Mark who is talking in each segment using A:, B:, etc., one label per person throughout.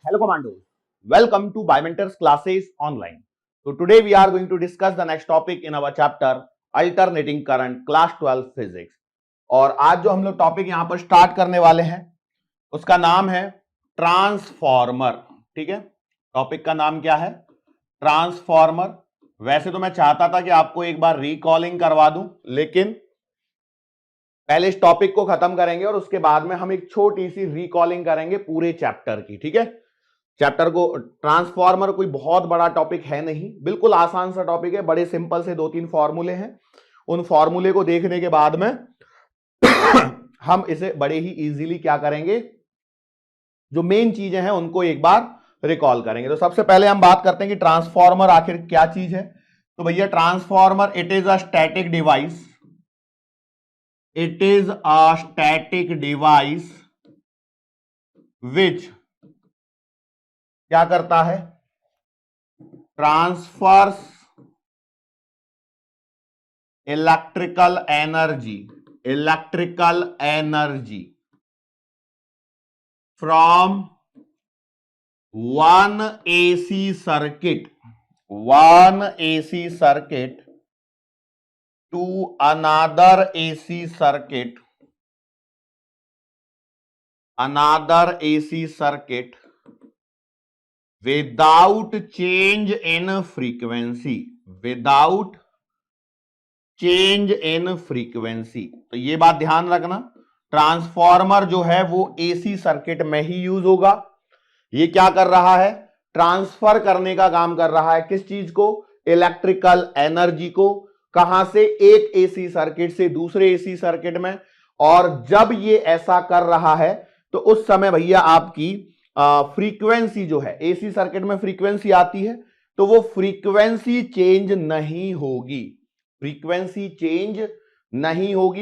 A: Hello commandos, welcome to Biomentors classes online. So today we are going to discuss the next topic in our chapter Alternating Current class 12 Physics. और आज जो हम लोग topic यहां पर start करने वाले हैं उसका नाम है ट्रांसफॉर्मर। ठीक है, टॉपिक का नाम क्या है? ट्रांसफॉर्मर। वैसे तो मैं चाहता था कि आपको एक बार रिकॉलिंग करवा दूं, लेकिन पहले इस टॉपिक को खत्म करेंगे और उसके बाद में हम एक छोटी सी रिकॉलिंग करेंगे पूरे चैप्टर की। ठीक है, चैप्टर को ट्रांसफॉर्मर कोई बहुत बड़ा टॉपिक है नहीं, बिल्कुल आसान सा टॉपिक है। बड़े सिंपल से 2-3 फॉर्मूले हैं, उन फॉर्मूले को देखने के बाद में हम इसे बड़े ही इजीली क्या करेंगे, जो मेन चीजें हैं उनको एक बार रिकॉल करेंगे। तो सबसे पहले हम बात करते हैं कि ट्रांसफॉर्मर आखिर क्या चीज है। तो भैया transformer it is a static device, it is a static device which क्या करता है, transfers electrical energy from one AC circuit to another AC circuit without change in frequency. तो ये बात ध्यान रखना, ट्रांसफॉर्मर जो है वो एसी सर्किट में ही यूज होगा। ये क्या कर रहा है, ट्रांसफर करने का काम कर रहा है। किस चीज को? इलेक्ट्रिकल एनर्जी को। कहां से? एक एसी सर्किट से दूसरे एसी सर्किट में। और जब ये ऐसा कर रहा है तो उस समय भैया आपकी फ्रीक्वेंसी जो है, एसी सर्किट में फ्रीक्वेंसी आती है, तो वो फ्रीक्वेंसी चेंज नहीं होगी।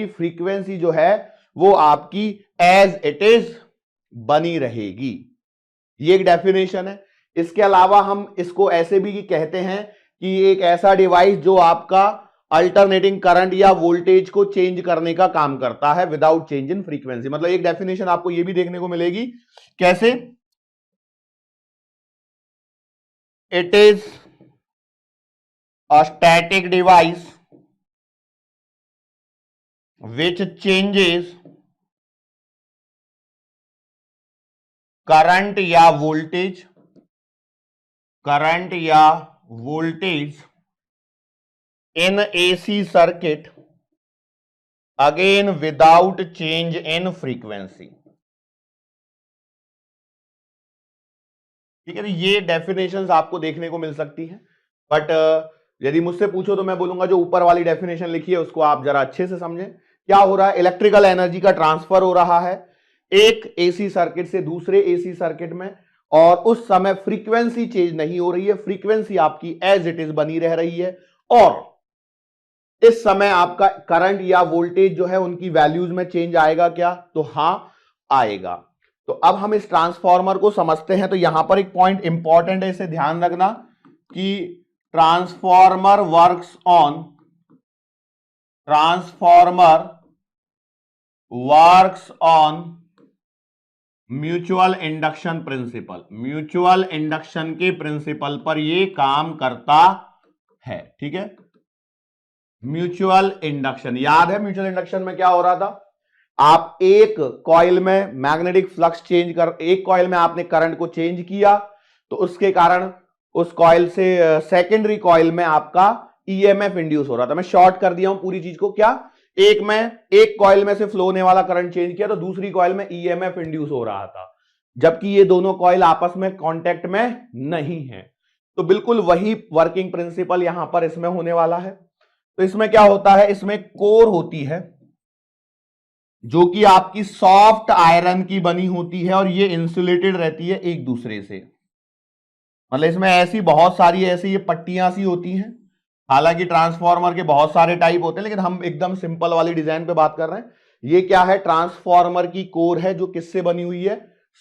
A: फ्रीक्वेंसी जो है वो आपकी एज इट इज बनी रहेगी। ये एक डेफिनेशन है। इसके अलावा हम इसको ऐसे भी कहते हैं कि एक ऐसा डिवाइस जो आपका अल्टरनेटिंग करंट या वोल्टेज को चेंज करने का काम करता है विदाउट चेंज इन फ्रीक्वेंसी। मतलब एक डेफिनेशन आपको ये भी देखने को मिलेगी। कैसे? It is a static device which changes current या voltage in AC circuit again without change in frequency. ठीक है, ये डेफिनेशंस आपको देखने को मिल सकती हैं, बट यदि मुझसे पूछो तो मैं बोलूंगा जो ऊपर वाली डेफिनेशन लिखी है उसको आप जरा अच्छे से समझें। क्या हो रहा है? इलेक्ट्रिकल एनर्जी का ट्रांसफर हो रहा है एक एसी सर्किट से दूसरे एसी सर्किट में, और उस समय फ्रीक्वेंसी चेंज नहीं हो रही है, फ्रीक्वेंसी आपकी एज इट इज बनी रह रही है। और इस समय आपका करंट या वोल्टेज जो है उनकी वैल्यूज में चेंज आएगा क्या? तो हां, आएगा। तो अब हम इस ट्रांसफॉर्मर को समझते हैं। तो यहां पर एक पॉइंट इंपॉर्टेंट है, इसे ध्यान रखना कि transformer works on mutual induction के प्रिंसिपल पर ये काम करता है। ठीक है, म्यूचुअल इंडक्शन याद है? म्यूचुअल इंडक्शन में क्या हो रहा था? आप एक कॉइल में मैग्नेटिक फ्लक्स एक कॉइल में आपने करंट को चेंज किया, तो उसके कारण उस कॉइल से सेकेंडरी कॉइल में आपका ईएमएफ इंड्यूस हो रहा था। मैं शॉर्ट कर दिया हूं पूरी चीज को। क्या? एक कॉइल में से फ्लो होने वाला करंट चेंज किया तो दूसरी कॉइल में ईएमएफ इंड्यूस हो रहा था, जबकि ये दोनों कॉइल आपस में कांटेक्ट में नहीं है। तो बिल्कुल वही वर्किंग प्रिंसिपल यहां पर इसमें होने वाला है। तो इसमें क्या होता है, इसमें कोर होती है जो कि आपकी सॉफ्ट आयरन की बनी होती है और ये इंसुलेटेड रहती है एक दूसरे से। मतलब इसमें ऐसी बहुत सारी ऐसी ये पट्टियां सी होती हैं। हालांकि ट्रांसफॉर्मर के बहुत सारे टाइप होते हैं, लेकिन हम एकदम सिंपल वाली डिजाइन पे बात कर रहे हैं। ये क्या है? ट्रांसफॉर्मर की कोर है जो किससे बनी हुई है?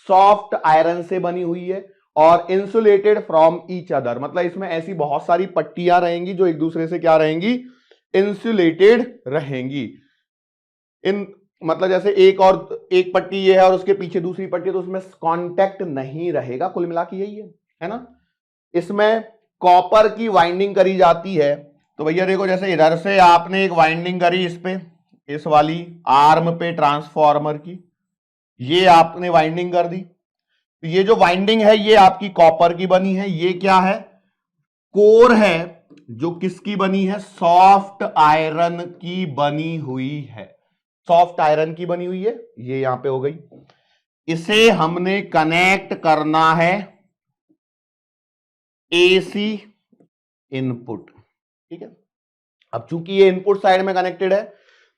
A: सॉफ्ट आयरन से बनी हुई है और इंसुलेटेड फ्रॉम ईच अदर। मतलब इसमें ऐसी बहुत सारी पट्टियां रहेंगी जो एक दूसरे से क्या रहेंगी? इंसुलेटेड रहेंगी। इन मतलब जैसे एक पट्टी ये है और उसके पीछे दूसरी पट्टी, तो उसमें कांटेक्ट नहीं रहेगा, कुल मिला के यही है ना। इसमें कॉपर की वाइंडिंग करी जाती है, तो भैया देखो जैसे इधर से आपने एक वाइंडिंग करी इस पे, इस वाली आर्म पे ट्रांसफॉर्मर की, ये आपने वाइंडिंग कर दी, तो ये जो वाइंडिंग है ये आपकी कॉपर की बनी है। ये क्या है, कोर है जो किसकी बनी है, सॉफ्ट आयरन की बनी हुई है, सॉफ्ट आयरन की बनी हुई है, ये यहां पे हो गई। इसे हमने कनेक्ट करना है एसी इनपुट, ठीक है। अब चूंकि ये इनपुट साइड में कनेक्टेड है,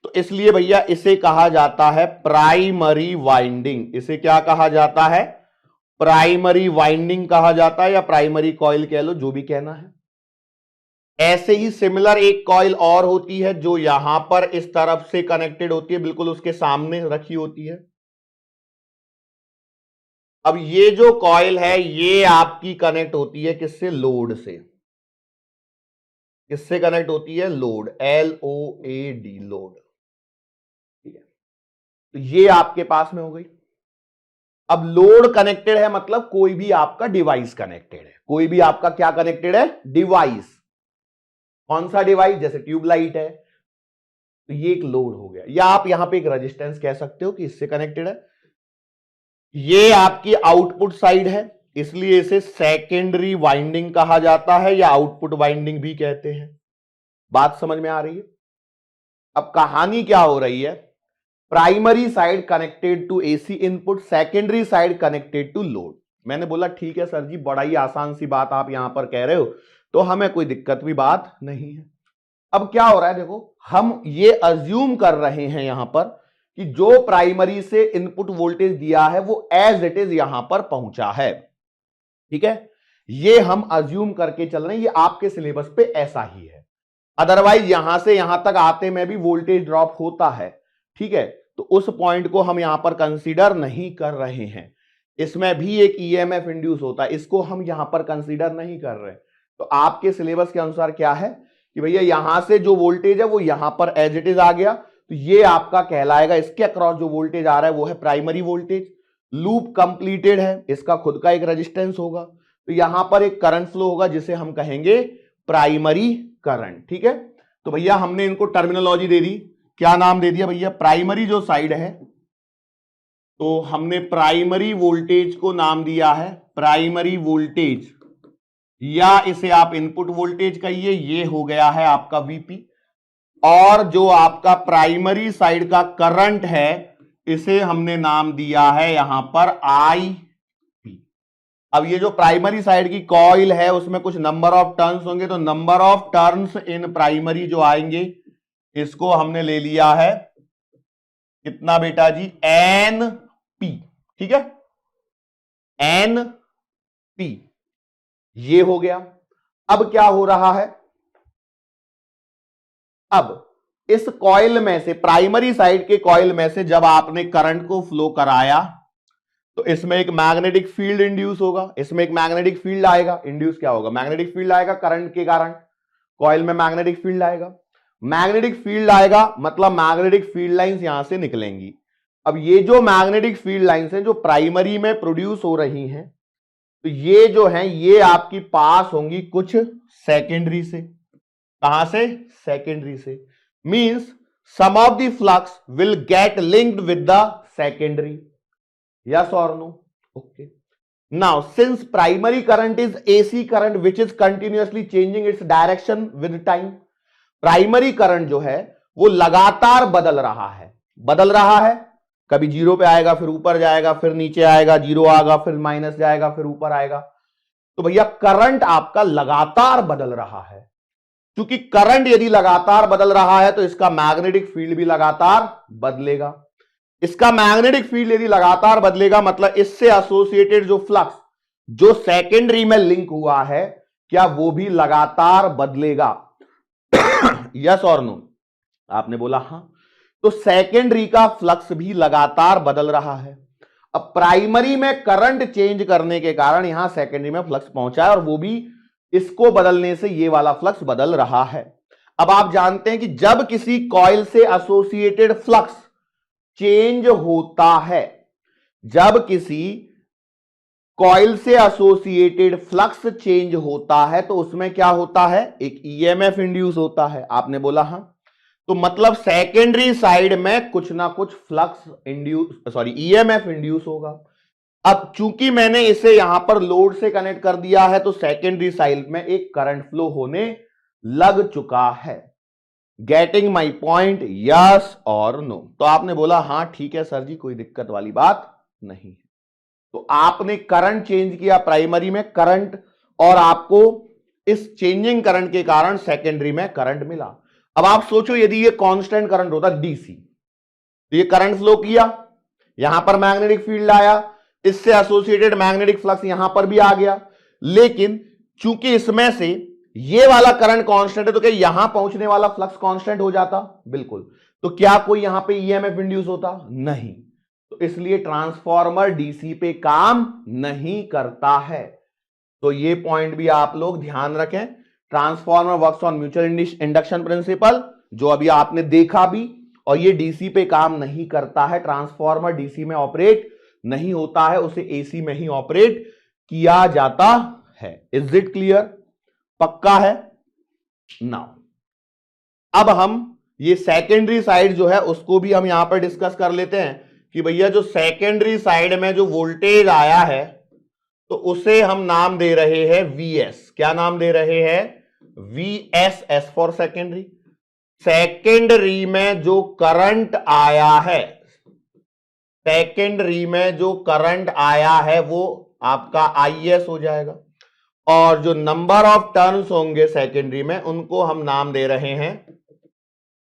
A: तो इसलिए भैया इसे कहा जाता है प्राइमरी वाइंडिंग। इसे क्या कहा जाता है, प्राइमरी वाइंडिंग कहा जाता है, या प्राइमरी कॉइल कह लो, जो भी कहना है। ऐसे ही सिमिलर एक कॉइल और होती है जो यहां पर इस तरफ से कनेक्टेड होती है, बिल्कुल उसके सामने रखी होती है। अब ये जो कॉइल है ये आपकी कनेक्ट होती है किससे, लोड से। किससे कनेक्ट होती है, लोड, LOAD, लोड, ठीक है। तो ये आपके पास में हो गई। अब लोड कनेक्टेड है मतलब कोई भी आपका डिवाइस कनेक्टेड है, कोई भी आपका क्या कनेक्टेड है, डिवाइस। कौन सा डिवाइस, जैसे ट्यूबलाइट है, तो ये एक लोड हो गया, या आप यहां पे एक रेजिस्टेंस कह सकते हो कि इससे कनेक्टेड है। ये आपकी आउटपुट साइड है, इसलिए इसे सेकेंडरी वाइंडिंग कहा जाता है, या आउटपुट वाइंडिंग भी कहते हैं। बात समझ में आ रही है। अब कहानी क्या हो रही है, primary side connected to AC input, secondary side connected to load. मैंने बोला ठीक है सर जी, बड़ा ही आसान सी बात आप यहां पर कह रहे हो, तो हमें कोई दिक्कत भी बात नहीं है। अब क्या हो रहा है, देखो हम ये अज्यूम कर रहे हैं यहां पर कि जो प्राइमरी से इनपुट वोल्टेज दिया है वो एज इट इज यहां पर पहुंचा है, ठीक है। ये हम अज्यूम करके चल रहे हैं, ये आपके सिलेबस पे ऐसा ही है। अदरवाइज यहां से यहां तक आते में भी वोल्टेज ड्रॉप होता है, ठीक है। तो उस पॉइंट को हम यहां पर कंसीडर नहीं कर रहे हैं। इसमें भी एक ईएमएफ इंड्यूस होता है, इसको हम यहां पर कंसीडर नहीं कर रहे। तो आपके सिलेबस के अनुसार क्या है कि भैया यहां से जो वोल्टेज है वो यहां पर एज इट इज आ गया, तो ये आपका कहलाएगा, इसके अक्रॉस जो वोल्टेज आ रहा है वो है प्राइमरी वोल्टेज। लूप कंप्लीटेड है, इसका खुद का एक रेजिस्टेंस होगा, तो यहां पर एक करंट फ्लो होगा जिसे हम कहेंगे प्राइमरी करंट, ठीक है। तो भैया हमने इनको टर्मिनोलॉजी दे दी, क्या नाम दे दिया भैया, प्राइमरी जो साइड है, तो हमने प्राइमरी वोल्टेज को नाम दिया है प्राइमरी वोल्टेज, या इसे आप इनपुट वोल्टेज कहिए, ये हो गया है आपका Vp। और जो आपका प्राइमरी साइड का करंट है इसे हमने नाम दिया है यहां पर Ip। अब ये जो प्राइमरी साइड की कॉइल है उसमें कुछ नंबर ऑफ टर्न्स होंगे, तो number of turns in primary जो आएंगे इसको हमने ले लिया है कितना बेटा जी, Np, ठीक है, Np, ये हो गया। अब क्या हो रहा है, अब इस कॉइल में से, प्राइमरी साइड के कॉइल में से जब आपने करंट को फ्लो कराया तो इसमें एक मैग्नेटिक फील्ड इंड्यूस होगा, इसमें एक मैग्नेटिक फील्ड आएगा। इंड्यूस क्या होगा, मैग्नेटिक फील्ड आएगा, करंट के कारण कॉइल में मैग्नेटिक फील्ड आएगा। मैग्नेटिक फील्ड आएगा मतलब मैग्नेटिक फील्ड लाइंस यहां से निकलेंगी। अब ये जो मैग्नेटिक फील्ड लाइंस हैं जो प्राइमरी में प्रोड्यूस हो रही हैं, तो ये जो हैं ये आपकी पास होंगी कुछ सेकेंडरी से। कहां से, सेकेंडरी से। Means some of the flux will get linked with the secondary, yes or no, okay. Now since primary current is AC current which is continuously changing its direction with time, primary current जो है वो लगातार बदल रहा है, कभी zero पे आएगा, फिर ऊपर जाएगा, फिर नीचे आएगा, जीरो आएगा, फिर माइनस जाएगा, फिर ऊपर आएगा। तो भैया करंट आपका लगातार बदल रहा है। क्योंकि करंट यदि लगातार बदल रहा है तो इसका मैग्नेटिक फील्ड भी लगातार बदलेगा। इसका मैग्नेटिक फील्ड यदि लगातार बदलेगा मतलब इससे एसोसिएटेड जो फ्लक्स जो सेकेंडरी में लिंक हुआ है क्या वो भी लगातार बदलेगा, यस और नो, आपने बोला हां। तो सेकेंडरी का फ्लक्स भी लगातार बदल रहा है। अब प्राइमरी में करंट चेंज करने के कारण यहां सेकेंडरी में फ्लक्स पहुंचा है और वो भी इसको बदलने से ये वाला फ्लक्स बदल रहा है। अब आप जानते हैं कि जब किसी कॉइल से एसोसिएटेड फ्लक्स चेंज होता है, जब किसी कॉइल से एसोसिएटेड फ्लक्स चेंज होता है तो उसमें क्या होता है, एक ईएमएफ इंड्यूस होता है। आपने बोला हां, तो मतलब सेकेंडरी साइड में कुछ ना कुछ फ्लक्स इंड्यूस ईएमएफ इंड्यूस होगा। अब चूंकि मैंने इसे यहां पर लोड से कनेक्ट कर दिया है तो सेकेंडरी साइड में एक करंट फ्लो होने लग चुका है। गेटिंग माई पॉइंट, यस और नो? तो आपने बोला हां ठीक है सर जी, कोई दिक्कत वाली बात नहीं है। तो आपने करंट चेंज किया प्राइमरी में करंट, और आपको इस चेंजिंग करंट के कारण सेकेंडरी में करंट मिला। अब आप सोचो यदि ये कांस्टेंट करंट होता डीसी, तो ये करंट फ्लो किया, यहां पर मैग्नेटिक फील्ड आया, इससे एसोसिएटेड मैग्नेटिक फ्लक्स यहां पर भी आ गया, लेकिन चूंकि इसमें से ये वाला करंट कांस्टेंट है तो क्या यहां पहुंचने वाला फ्लक्स कांस्टेंट हो जाता? बिल्कुल। तो क्या कोई यहां पे ईएमएफ इंड्यूस होता? नहीं। तो इसलिए ट्रांसफॉर्मर डीसी पे काम नहीं करता है। तो ये पॉइंट भी आप लोग ध्यान रखें। Transformer works on mutual induction principal, जो अभी आपने देखा भी, और ये डीसी पे काम नहीं करता है। ट्रांसफॉर्मर डीसी में ऑपरेट नहीं होता है, उसे एसी में ही ऑपरेट किया जाता है। Is it clear? पक्का है? नाउ अब हम ये सेकेंडरी साइड जो है उसको भी हम यहां पर डिस्कस कर लेते हैं कि भैया जो सेकेंडरी साइड में जो वोल्टेज आया है तो उसे हम नाम दे रहे हैं वीएस। क्या नाम दे रहे हैं? V S, S for secondary. Secondary में जो करंट आया है, सेकेंडरी में जो करंट आया है वो आपका आईएस हो जाएगा, और जो नंबर ऑफ टर्न्स होंगे सेकेंडरी में उनको हम नाम दे रहे हैं,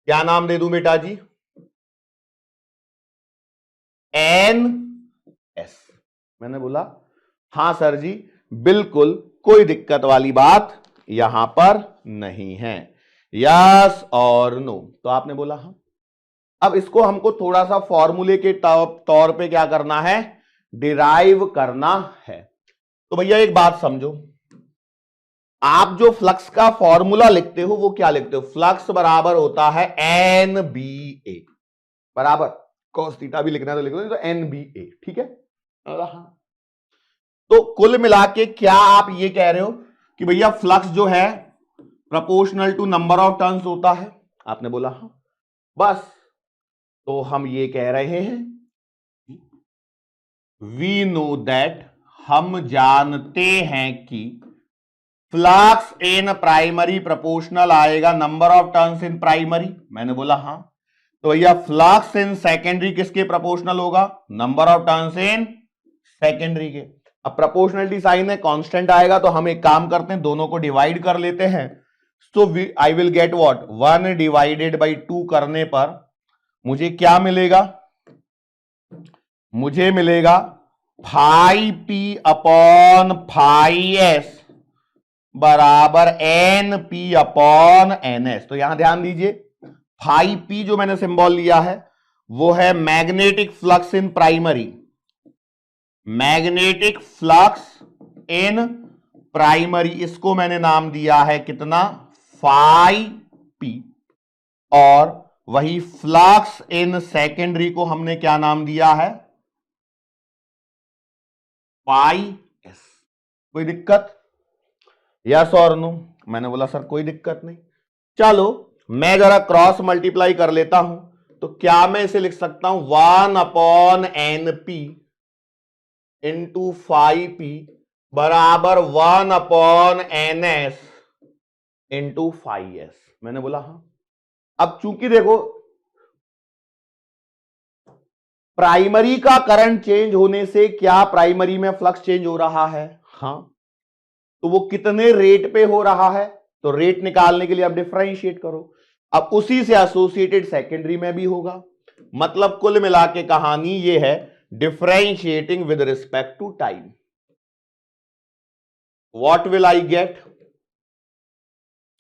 A: क्या नाम दे दूं बेटा जी? N S. मैंने बोला हां सर जी, बिल्कुल कोई दिक्कत वाली बात यहां पर नहीं है। यस और नो? तो आपने बोला हां। अब इसको हमको थोड़ा सा फॉर्मूले के तौर पे क्या करना है? डिराइव करना है। तो भैया एक बात समझो, आप जो फ्लक्स का फॉर्मूला लिखते हो वो क्या लिखते हो? फ्लक्स बराबर होता है एन बी ए बराबर, कॉस थीटा भी लिखना है तो लिख लो, तो एन बी ए, ठीक है। तो कुल मिला के क्या आप ये कह रहे हो कि भैया फ्लक्स जो है proportional to number of turns होता है? आपने बोला हां। बस, तो हम ये कह रहे हैं वी नो दैट, हम जानते हैं कि फ्लक्स इन प्राइमरी प्रोपोर्शनल आएगा number of turns in primary. मैंने बोला हां। तो भैया फ्लक्स इन सेकेंडरी किसके प्रोपोर्शनल होगा? Number of turns in secondary के। अब प्रोपोर्शनलिटी साइन है, कांस्टेंट आएगा, तो हम एक काम करते हैं, दोनों को डिवाइड कर लेते हैं। So I will get what? 1 divided by 2 करने पर मुझे क्या मिलेगा? मुझे मिलेगा phi P upon phi S बराबर N P upon N S. तो यहां ध्यान दीजिए, फाई पी जो मैंने सिंबल लिया है वो है magnetic flux in primary, magnetic flux in primary, इसको मैंने नाम दिया है कितना? Phi P. और वही फ्लक्स इन सेकेंडरी को हमने क्या नाम दिया है? पाई एस। कोई दिक्कत? यस और नो? मैंने बोला सर कोई दिक्कत नहीं। चलो मैं जरा क्रॉस मल्टीप्लाई कर लेता हूं, तो क्या मैं इसे लिख सकता हूं 1 upon N P into phi P बराबर 1 upon N S into phi S. मैंने बोला हां। अब चूंकि देखो प्राइमरी का करंट चेंज होने से क्या प्राइमरी में फ्लक्स चेंज हो रहा है? हां। तो वो कितने रेट पे हो रहा है? तो रेट निकालने के लिए आप डिफरेंशिएट करो। अब उसी से एसोसिएटेड सेकेंडरी में भी होगा। मतलब कुल मिला के कहानी ये है, differentiating with respect to time. What will I get?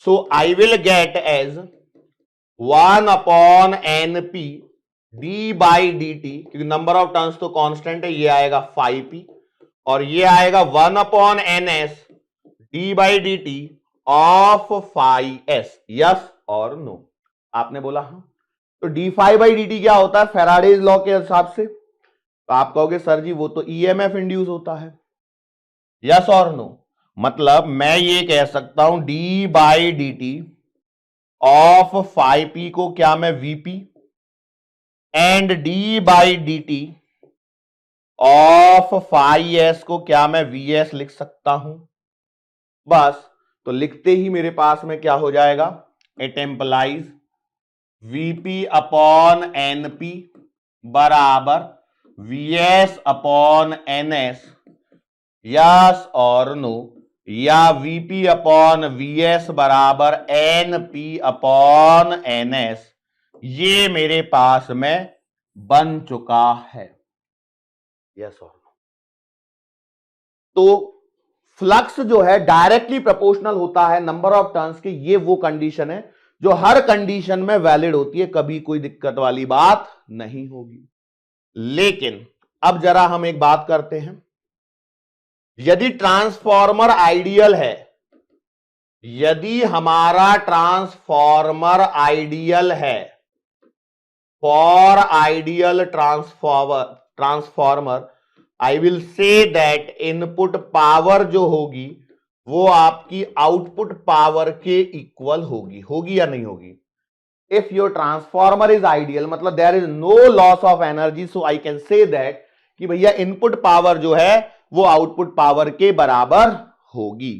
A: So I will get as 1 upon N P D by D T, क्योंकि नंबर ऑफ टर्न्स तो कांस्टेंट है, ये आएगा 5p, और ये आएगा 1 upon N S D by D T of 5s। Yes और no? आपने बोला हां। तो d∅dt क्या होता है फैराडेज लॉ के हिसाब से? तो आप कहोगे सर जी वो तो ईएमएफ इंड्यूस होता है। यस और नो? मतलब मैं ये कह सकता हूं d/dt ऑफ फाइ पी को क्या मैं V P and d/dt of phi S को क्या मैं वीएस लिख सकता हूं। बस, तो लिखते ही मेरे पास में क्या हो जाएगा, it employees VP upon NP बराबर वीएस अपॉन एनएस। यस और नो? या वीपी अपॉन वीएस बराबर एनपी अपॉन एनएस, ये मेरे पास में बन चुका है। यस और नो? तो फ्लक्स जो है डायरेक्टली प्रोपोर्शनल होता है नंबर ऑफ टर्न्स के। ये वो कंडीशन है जो हर कंडीशन में वैलिड होती है, कभी कोई दिक्कत वाली बात नहीं होगी। लेकिन अब जरा हम एक बात करते हैं, यदि ट्रांसफॉर्मर आइडियल है, यदि हमारा ट्रांसफॉर्मर आइडियल है, for ideal transformer I will say that input power जो होगी वो आपकी आउटपुट पावर के इक्वल होगी। होगी या नहीं होगी? If your transformer is ideal मतलब there is no loss of energy, so I can say that कि भैया इनपुट पावर जो है वो आउटपुट पावर के बराबर होगी।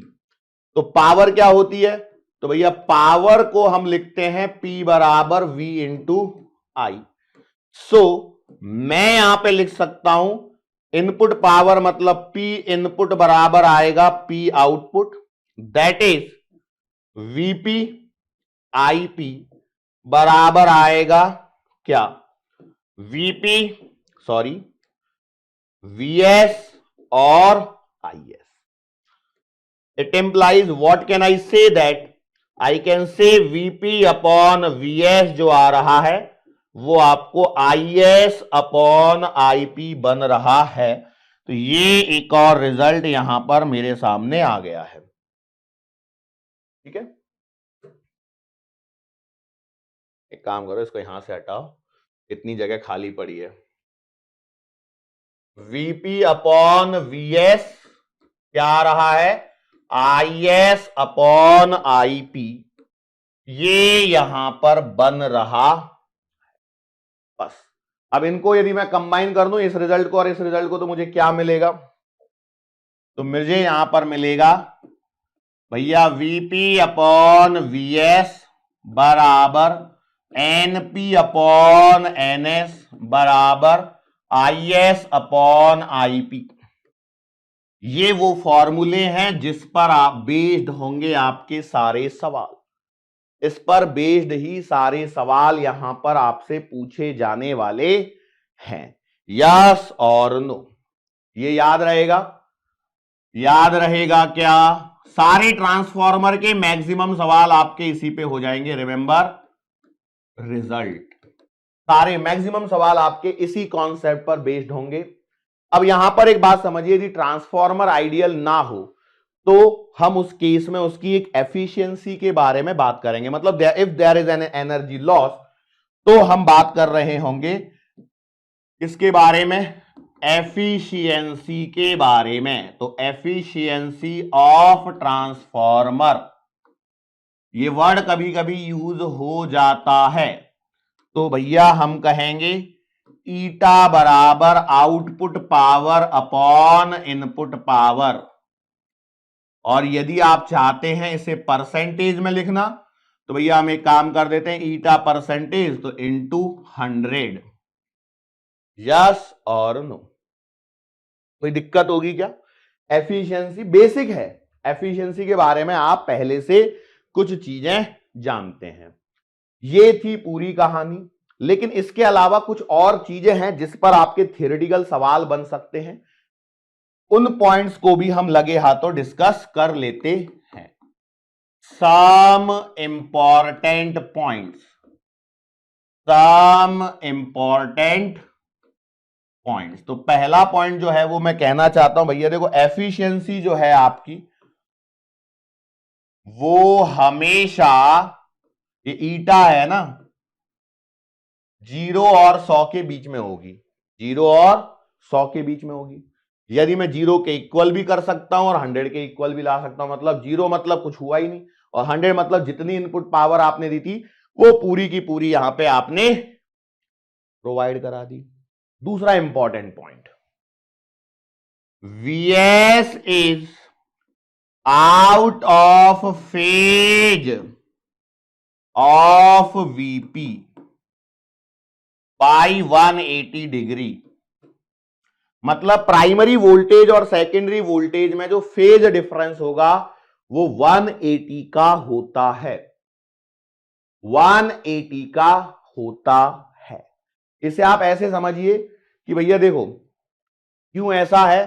A: तो पावर क्या होती है? तो भैया पावर को हम लिखते हैं P बराबर V इंटू आई। सो मैं यहां पे लिख सकता हूं इनपुट पावर मतलब P इनपुट बराबर आएगा P output, that is VP IP बराबर आएगा क्या, VS और IS। It implies what can I say that I can say VP upon VS जो आ रहा है वो आपको IS अपॉन IP बन रहा है। तो ये एक और रिजल्ट यहां पर मेरे सामने आ गया है। ठीक है, एक काम करो, इसको यहां से हटाओ, इतनी जगह खाली पड़ी है। VP अपॉन VS क्या आ रहा है, IS अपॉन IP, ये यहां पर बन रहा। बस, अब इनको यदि मैं कंबाइन कर दूं इस रिजल्ट को और इस रिजल्ट को, तो मुझे क्या मिलेगा? तो मुझे यहां पर मिलेगा भैया VP अपॉन VS बराबर NP अपॉन NS बराबर IS अपॉन IP। ये वो फॉर्मूले हैं जिस पर आप बेस्ड होंगे आपके सारे सवाल। इस पर बेस्ड ही सारे सवाल यहां पर आपसे पूछे जाने वाले हैं। यस और नो? ये याद रहेगा? याद रहेगा क्या? सारे ट्रांसफॉर्मर के मैक्सिमम सवाल आपके इसी पे हो जाएंगे। रिमेंबर रिजल्ट, सारे मैक्सिमम सवाल आपके इसी कॉन्सेप्ट पर बेस्ड होंगे। अब यहां पर एक बात समझिए, यदि ट्रांसफॉर्मर आइडियल ना हो तो हम उस केस में उसकी एक एफिशिएंसी के बारे में बात करेंगे। मतलब if there is an energy loss, तो हम बात कर रहे होंगे किसके बारे में? एफिशिएंसी के बारे में। तो एफिशिएंसी ऑफ ट्रांसफॉर्मर, ये वर्ड कभी कभी यूज हो जाता है, तो भैया हम कहेंगे ईटा बराबर output power upon input power. और यदि आप चाहते हैं इसे परसेंटेज में लिखना, तो भैया हम एक काम कर देते हैं, ईटा परसेंटेज तो इंटू 100। यस और नो? कोई दिक्कत होगी क्या? एफिशिएंसी बेसिक है, एफिशिएंसी के बारे में आप पहले से कुछ चीजें जानते हैं। ये थी पूरी कहानी। लेकिन इसके अलावा कुछ और चीजें हैं जिस पर आपके थ्योरेटिकल सवाल बन सकते हैं, उन पॉइंट्स को भी हम लगे हाथों डिस्कस कर लेते हैं। Some important points, some important points. तो पहला पॉइंट जो है वो मैं कहना चाहता हूं भैया, देखो एफिशिएंसी जो है आपकी वो हमेशा, ये ईटा है ना, 0 और 100 के बीच में होगी, 0 और 100 के बीच में होगी। यदि मैं 0 के इक्वल भी कर सकता हूं और 100 के इक्वल भी ला सकता हूं, मतलब 0 मतलब कुछ हुआ ही नहीं और 100 मतलब जितनी इनपुट पावर आपने दी थी वो पूरी की पूरी यहां पे आपने प्रोवाइड करा दी। दूसरा important point, Vs is out of phase of Vp by 180 degree. मतलब प्राइमरी वोल्टेज और सेकेंडरी वोल्टेज में जो फेज डिफरेंस होगा वो 180 का होता है, 180 का होता है। इसे आप ऐसे समझिए कि भैया देखो क्यों ऐसा है,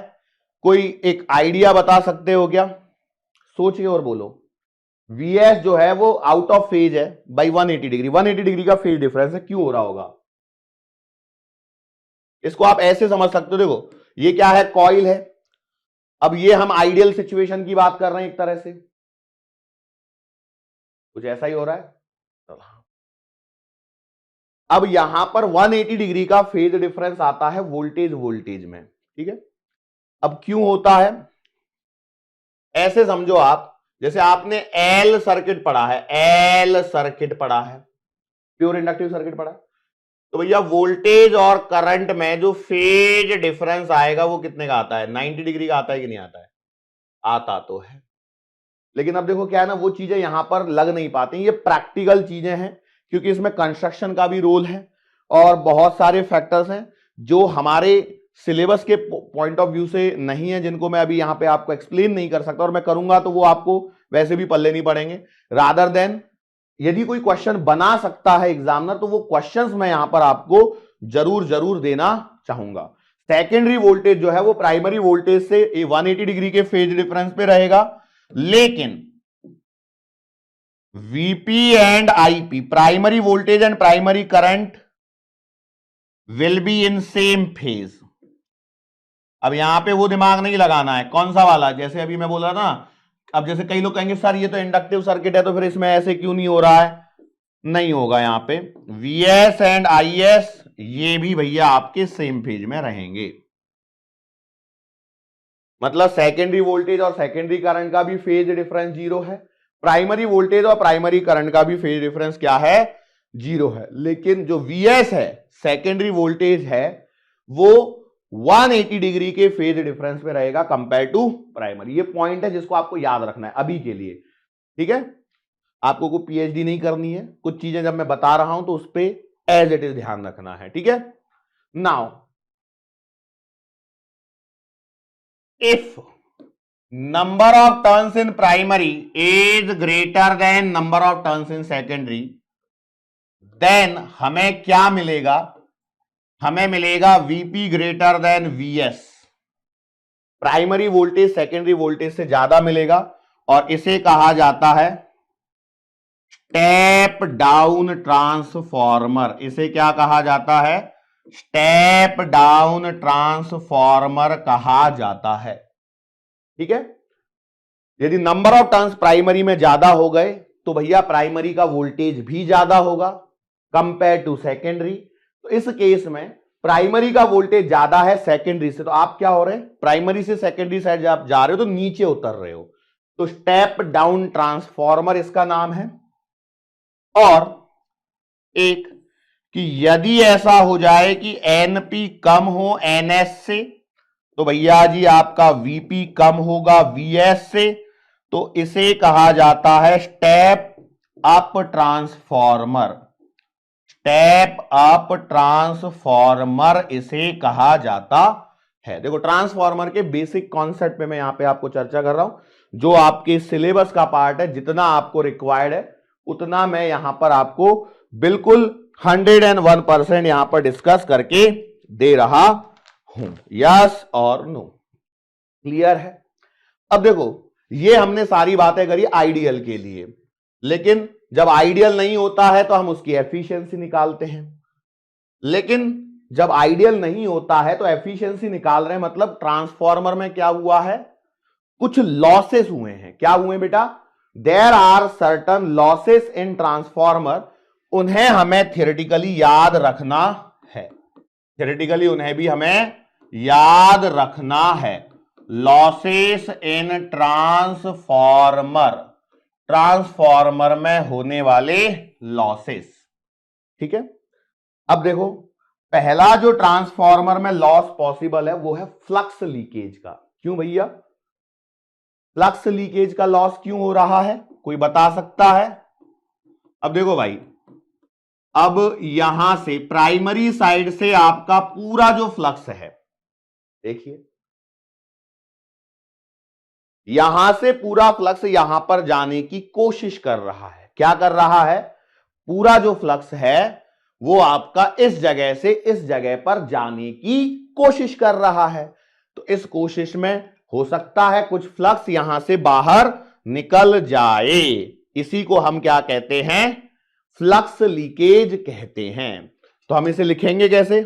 A: कोई एक आइडिया बता सकते हो क्या? सोचिए और बोलो। Vs जो है वो आउट ऑफ फेज है बाई 180 डिग्री, 180 डिग्री का फेज डिफरेंस है, क्यों हो रहा होगा? इसको आप ऐसे समझ सकते हो, देखो ये क्या है, कॉइल है। अब ये हम आइडियल सिचुएशन की बात कर रहे हैं, एक तरह से कुछ ऐसा ही हो रहा है। अब यहां पर 180 डिग्री का फेज डिफरेंस आता है वोल्टेज वोल्टेज में, ठीक है। अब क्यों होता है, ऐसे समझो आप, जैसे आपने एल सर्किट पढ़ा है, एल सर्किट पढ़ा है, प्योर इंडक्टिव सर्किट पढ़ा है, तो भैया वोल्टेज और करंट में जो फेज डिफरेंस आएगा वो कितने का आता है? 90 डिग्री का आता है कि नहीं आता है? आता तो है, लेकिन अब देखो क्या है ना, वो चीजें यहां पर लग नहीं पाती, ये प्रैक्टिकल चीजें हैं क्योंकि इसमें कंस्ट्रक्शन का भी रोल है और बहुत सारे फैक्टर्स हैं जो हमारे सिलेबस के पॉइंट ऑफ व्यू से नहीं है, जिनको मैं अभी यहां पे आपको एक्सप्लेन नहीं कर सकता, और मैं करूंगा तो वो आपको वैसे भी पल्ले नहीं पड़ेंगे। रादर देन यदि कोई क्वेश्चन बना सकता है एग्जामिनर तो वो क्वेश्चंस मैं यहां पर आपको जरूर जरूर देना चाहूंगा। सेकेंडरी वोल्टेज जो है वो प्राइमरी वोल्टेज से 180 डिग्री के फेज डिफरेंस पे रहेगा, लेकिन Vp and Ip, primary voltage and primary current will be in same phase. अब यहां पे वो दिमाग नहीं लगाना है, कौन सा वाला, जैसे अभी मैं बोला ना, अब जैसे कई लोग कहेंगे सर ये तो इंडक्टिव सर्किट है तो फिर इसमें ऐसे क्यों नहीं हो रहा है, नहीं होगा। यहां पे Vs एंड Is ये भी भैया आपके सेम फेज में रहेंगे, मतलब सेकेंडरी वोल्टेज और सेकेंडरी करंट का भी फेज डिफरेंस 0 है, प्राइमरी वोल्टेज और प्राइमरी करंट का भी फेज डिफरेंस क्या है? 0 है। लेकिन जो Vs है, सेकेंडरी वोल्टेज है, वो 180 डिग्री के फेज डिफरेंस में रहेगा कंपेयर टू प्राइमरी। ये पॉइंट है जिसको आपको याद रखना है अभी के लिए, ठीक है। आपको कोई पीएचडी नहीं करनी है, कुछ चीजें जब मैं बता रहा हूं तो उस पर एज इट इज ध्यान रखना है, ठीक है। Now if number of turns in primary is greater than number of turns in secondary, then हमें क्या मिलेगा? हमें मिलेगा Vp greater than Vs, primary voltage secondary voltage से ज्यादा मिलेगा और इसे कहा जाता है स्टेप डाउन ट्रांसफॉर्मर। इसे क्या कहा जाता है? स्टेप डाउन ट्रांसफॉर्मर कहा जाता है, ठीक है। यदि नंबर ऑफ टर्न्स प्राइमरी में ज्यादा हो गए तो भैया प्राइमरी का वोल्टेज भी ज्यादा होगा कंपेयर टू सेकेंडरी। तो इस केस में प्राइमरी का वोल्टेज ज्यादा है सेकेंडरी से, तो आप क्या हो रहे हैं, प्राइमरी से सेकेंडरी साइड जब आप जा रहे हो तो नीचे उतर रहे हो, तो स्टेप डाउन ट्रांसफॉर्मर इसका नाम है। और एक कि यदि ऐसा हो जाए कि एनपी कम हो एनएस से, तो भैया जी आपका वीपी कम होगा वीएस से, तो इसे कहा जाता है step up transformer. Step up transformer इसे कहा जाता है। देखो ट्रांसफॉर्मर के बेसिक कॉन्सेप्ट पे मैं यहां पे आपको चर्चा कर रहा हूं, जो आपके सिलेबस का पार्ट है, जितना आपको रिक्वायर्ड है उतना मैं यहां पर आपको बिल्कुल 101% यहां पर डिस्कस करके दे रहा हूं। यस और नो, क्लियर है? अब देखो ये हमने सारी बातें करी आइडियल के लिए, लेकिन जब आइडियल नहीं होता है तो हम उसकी एफिशिएंसी निकालते हैं। लेकिन जब आइडियल नहीं होता है तो एफिशिएंसी निकाल रहे हैं, मतलब ट्रांसफॉर्मर में क्या हुआ है, कुछ लॉसेस हुए हैं। क्या हुए बेटा? There are certain losses in transformer. उन्हें हमें थियोरेटिकली याद रखना है, थियोरेटिकली उन्हें भी हमें याद रखना है। लॉसेस इन ट्रांसफॉर्मर, ट्रांसफॉर्मर में होने वाले लॉसेस, ठीक है। अब देखो, पहला जो ट्रांसफॉर्मर में लॉस पॉसिबल है वो है फ्लक्स लीकेज का। क्यों भैया फ्लक्स लीकेज का लॉस क्यों हो रहा है, कोई बता सकता है? अब देखो भाई, अब यहां से प्राइमरी साइड से आपका पूरा जो फ्लक्स है, देखिए यहां से पूरा फ्लक्स यहां पर जाने की कोशिश कर रहा है। क्या कर रहा है? पूरा जो फ्लक्स है वो आपका इस जगह से इस जगह पर जाने की कोशिश कर रहा है। तो इस कोशिश में हो सकता है कुछ फ्लक्स यहां से बाहर निकल जाए, इसी को हम क्या कहते हैं? फ्लक्स लीकेज कहते हैं। तो हम इसे लिखेंगे कैसे?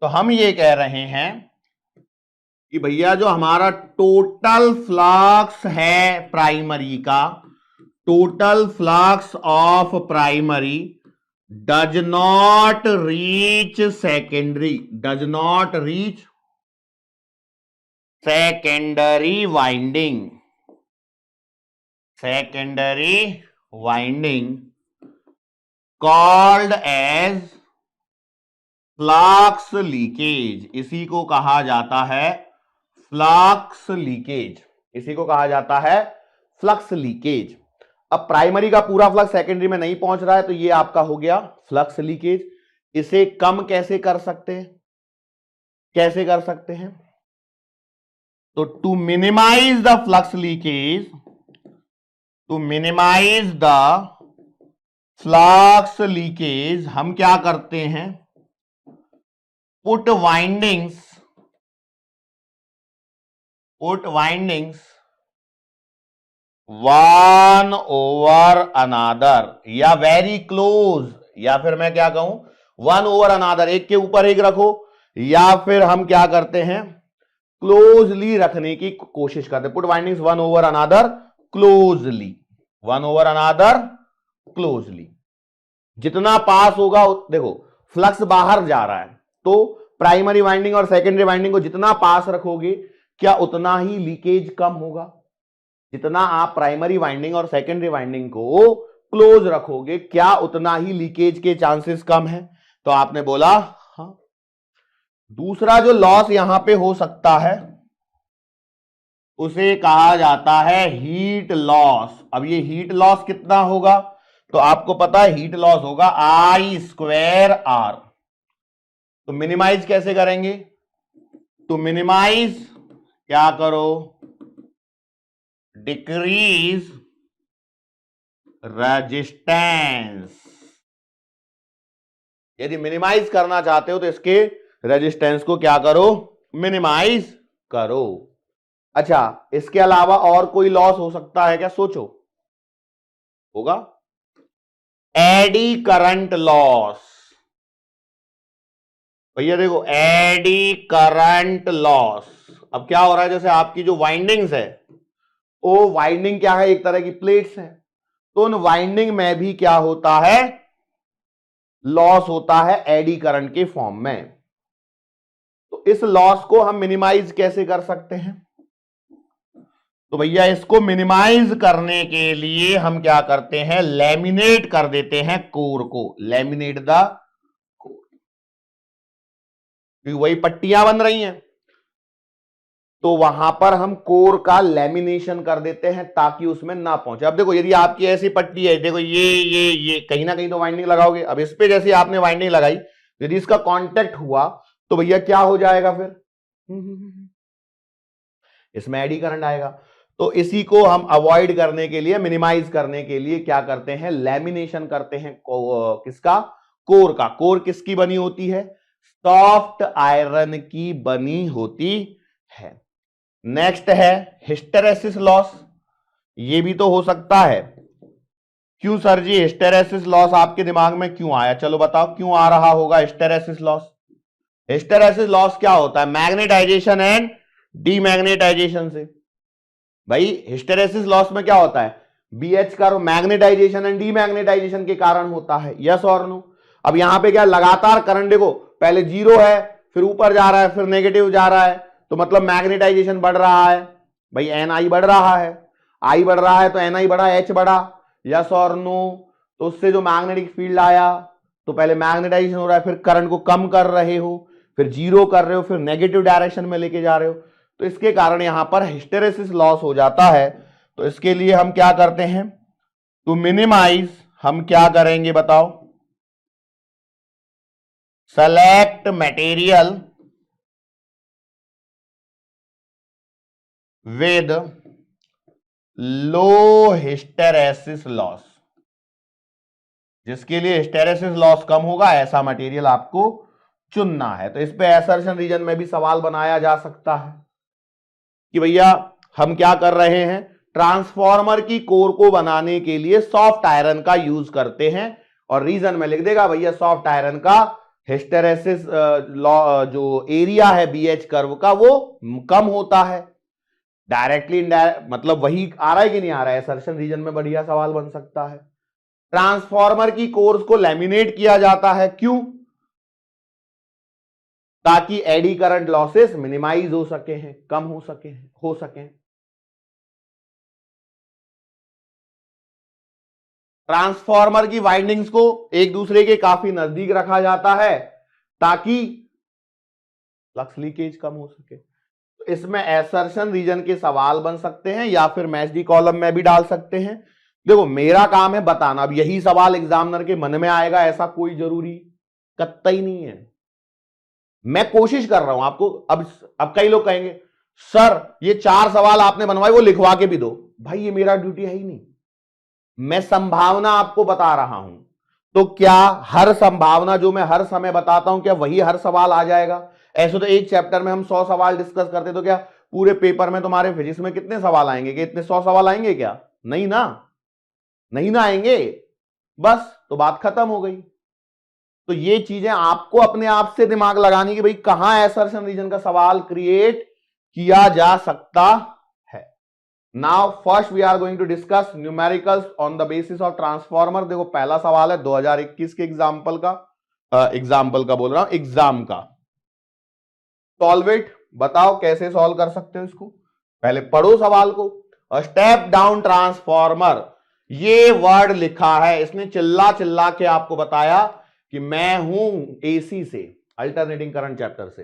A: तो हम ये कह रहे हैं कि भैया जो हमारा टोटल फ्लक्स है प्राइमरी का, total flux of primary does not reach secondary, does not reach secondary winding, secondary winding called as flux leakage, इसी को कहा जाता है फ्लक्स लीकेज, इसी को कहा जाता है फ्लक्स लीकेज। अब प्राइमरी का पूरा फ्लक्स सेकेंडरी में नहीं पहुंच रहा है तो ये आपका हो गया फ्लक्स लीकेज। इसे कम कैसे कर सकते हैं? कैसे कर सकते हैं? तो to minimise the flux leakage, to minimise the flux leakage हम क्या करते हैं? Put windings, put windings one over another, या वेरी क्लोज, या फिर मैं क्या कहूं वन ओवर अनादर, एक के ऊपर एक रखो, या फिर हम क्या करते हैं क्लोजली रखने की कोशिश करते हैं। पुट वाइंडिंग्स वन ओवर अनादर क्लोजली, वन ओवर अनादर क्लोजली। जितना पास होगा, देखो फ्लक्स बाहर जा रहा है तो प्राइमरी वाइंडिंग और सेकेंडरी वाइंडिंग को जितना पास रखोगे क्या उतना ही लीकेज कम होगा? जितना आप प्राइमरी वाइंडिंग और सेकेंडरी वाइंडिंग को क्लोज रखोगे क्या उतना ही लीकेज के चांसेस कम है? तो आपने बोला हाँ। दूसरा जो लॉस यहां पे हो सकता है उसे कहा जाता है हीट लॉस। अब ये हीट लॉस कितना होगा? तो आपको पता है हीट लॉस होगा I²R। तो मिनिमाइज कैसे करेंगे? तो मिनिमाइज क्या करो? Decrease resistance. यदि मिनिमाइज करना चाहते हो तो इसके रेजिस्टेंस को क्या करो? मिनिमाइज करो। अच्छा, इसके अलावा और कोई लॉस हो सकता है क्या? सोचो, होगा एडी करंट लॉस। भैया देखो एडी करंट लॉस, अब क्या हो रहा है, जैसे आपकी जो वाइंडिंग्स है वो वाइंडिंग क्या है, एक तरह की प्लेट्स है, तो उन वाइंडिंग में भी क्या होता है? लॉस होता है एडी करंट के फॉर्म में। तो इस लॉस को हम मिनिमाइज कैसे कर सकते हैं? तो भैया इसको मिनिमाइज करने के लिए हम क्या करते हैं? लैमिनेट कर देते हैं कोर को, लैमिनेट द कोर, क्योंकि वही पट्टियां बन रही हैं तो वहां पर हम कोर का लैमिनेशन कर देते हैं ताकि उसमें ना पहुंचे। अब देखो यदि आपकी ऐसी पट्टी है, देखो ये कहीं ना कहीं तो वाइंडिंग लगाओगे। अब इस पे जैसे आपने वाइंडिंग लगाई, यदि इसका कांटेक्ट हुआ तो भैया क्या हो जाएगा? फिर इसमें एडी करंट आएगा। तो इसी को हम अवॉइड करने के लिए, मिनिमाइज करने के लिए क्या करते हैं? लैमिनेशन करते हैं किसका? कोर का। कोर किसकी बनी होती है? सॉफ्ट आयरन की बनी होती है। नेक्स्ट है हिस्टेरेसिस लॉस, ये भी तो हो सकता है। क्यों सर जी हिस्टेरेसिस लॉस आपके दिमाग में क्यों आया? चलो बताओ क्यों आ रहा होगा हिस्टेरेसिस लॉस? हिस्टेरेसिस लॉस क्या होता है? मैग्नेटाइजेशन एंड डीमैग्नेटाइजेशन से। भाई हिस्टेरेसिस लॉस में क्या होता है? BH curve magnetization and demagnetization के कारण होता है। यस और नो? अब यहां पे क्या लगातार करंट देखो, पहले जीरो है, फिर ऊपर जा रहा है, फिर नेगेटिव जा रहा है, तो मतलब मैग्नेटाइजेशन बढ़ रहा है। भाई एन आई बढ़ रहा है, आई बढ़ रहा है तो एन आई बढ़ा, एच बढ़ा। यस और नो? तो उससे जो मैग्नेटिक फील्ड आया, तो पहले मैग्नेटाइजेशन हो रहा है, फिर करंट को कम कर रहे हो, फिर जीरो कर रहे हो, फिर नेगेटिव डायरेक्शन में लेके जा रहे हो, तो इसके कारण यहां पर हिस्टेरेसिस लॉस हो जाता है। तो इसके लिए हम क्या करते हैं? टू मिनिमाइज हम क्या करेंगे बताओ? Select material with low hysteresis loss. जिसके लिए हिस्टेरेसिस लॉस कम होगा ऐसा मटेरियल आपको चुनना है। तो इस पे असर्शन रीजन में भी सवाल बनाया जा सकता है कि भैया हम क्या कर रहे हैं, ट्रांसफॉर्मर की कोर को बनाने के लिए सॉफ्ट आयरन का यूज करते हैं, और रीजन में लिख देगा भैया सॉफ्ट आयरन का हिस्टेरेसिस जो एरिया है बीएच कर्व का वो कम होता है। डायरेक्टली मतलब वही आ रहा है कि नहीं आ रहा है? असर्शन रीजन में बढ़िया सवाल बन सकता है। ट्रांसफॉर्मर की कोर्स को लैमिनेट किया जाता है, क्यों? ताकि एडी करंट लॉसेस मिनिमाइज हो सके हैं, कम हो सके। ट्रांसफॉर्मर की वाइंडिंग्स को एक दूसरे के काफी नजदीक रखा जाता है ताकि फ्लक्स लीकेज कम हो सके। तो इसमें असर्शन रीजन के सवाल बन सकते हैं या फिर मैचडी कॉलम में भी डाल सकते हैं। देखो मेरा काम है बताना, अब यही सवाल एग्जामिनर के मन में आएगा ऐसा कोई जरूरी कतई नहीं है। मैं कोशिश कर रहा हूं आपको। अब कई लोग कहेंगे सर ये 4 सवाल आपने बनवाए वो लिखवा के भी दो। भाई ये मेरा ड्यूटी है ही नहीं, मैं संभावना आपको बता रहा हूं। तो क्या हर संभावना जो मैं हर समय बताता हूं क्या वही हर सवाल आ जाएगा? ऐसे तो एक चैप्टर में हम 100 सवाल डिस्कस करते, तो क्या पूरे पेपर में तुम्हारे फिजिक्स में कितने सवाल आएंगे? कि इतने 100 सवाल आएंगे क्या? नहीं ना, नहीं ना आएंगे। बस तो बात खत्म हो गई। तो ये चीजें आपको अपने आप से दिमाग लगानी कि भाई कहां असर्शन रीजन का सवाल क्रिएट किया जा सकता है। Now first we are going to discuss numericals on the basis of transformer. देखो पहला सवाल है 2021 के एग्जाम्पल का बोल रहा हूं, एग्जाम का। सॉल्व इट, बताओ कैसे सॉल्व कर सकते हो इसको। पहले पढ़ो सवाल को। स्टेप डाउन ट्रांसफॉर्मर, ये वर्ड लिखा है, इसने चिल्ला चिल्ला के आपको बताया कि मैं हूं एसी से, अल्टरनेटिंग करंट चैप्टर से,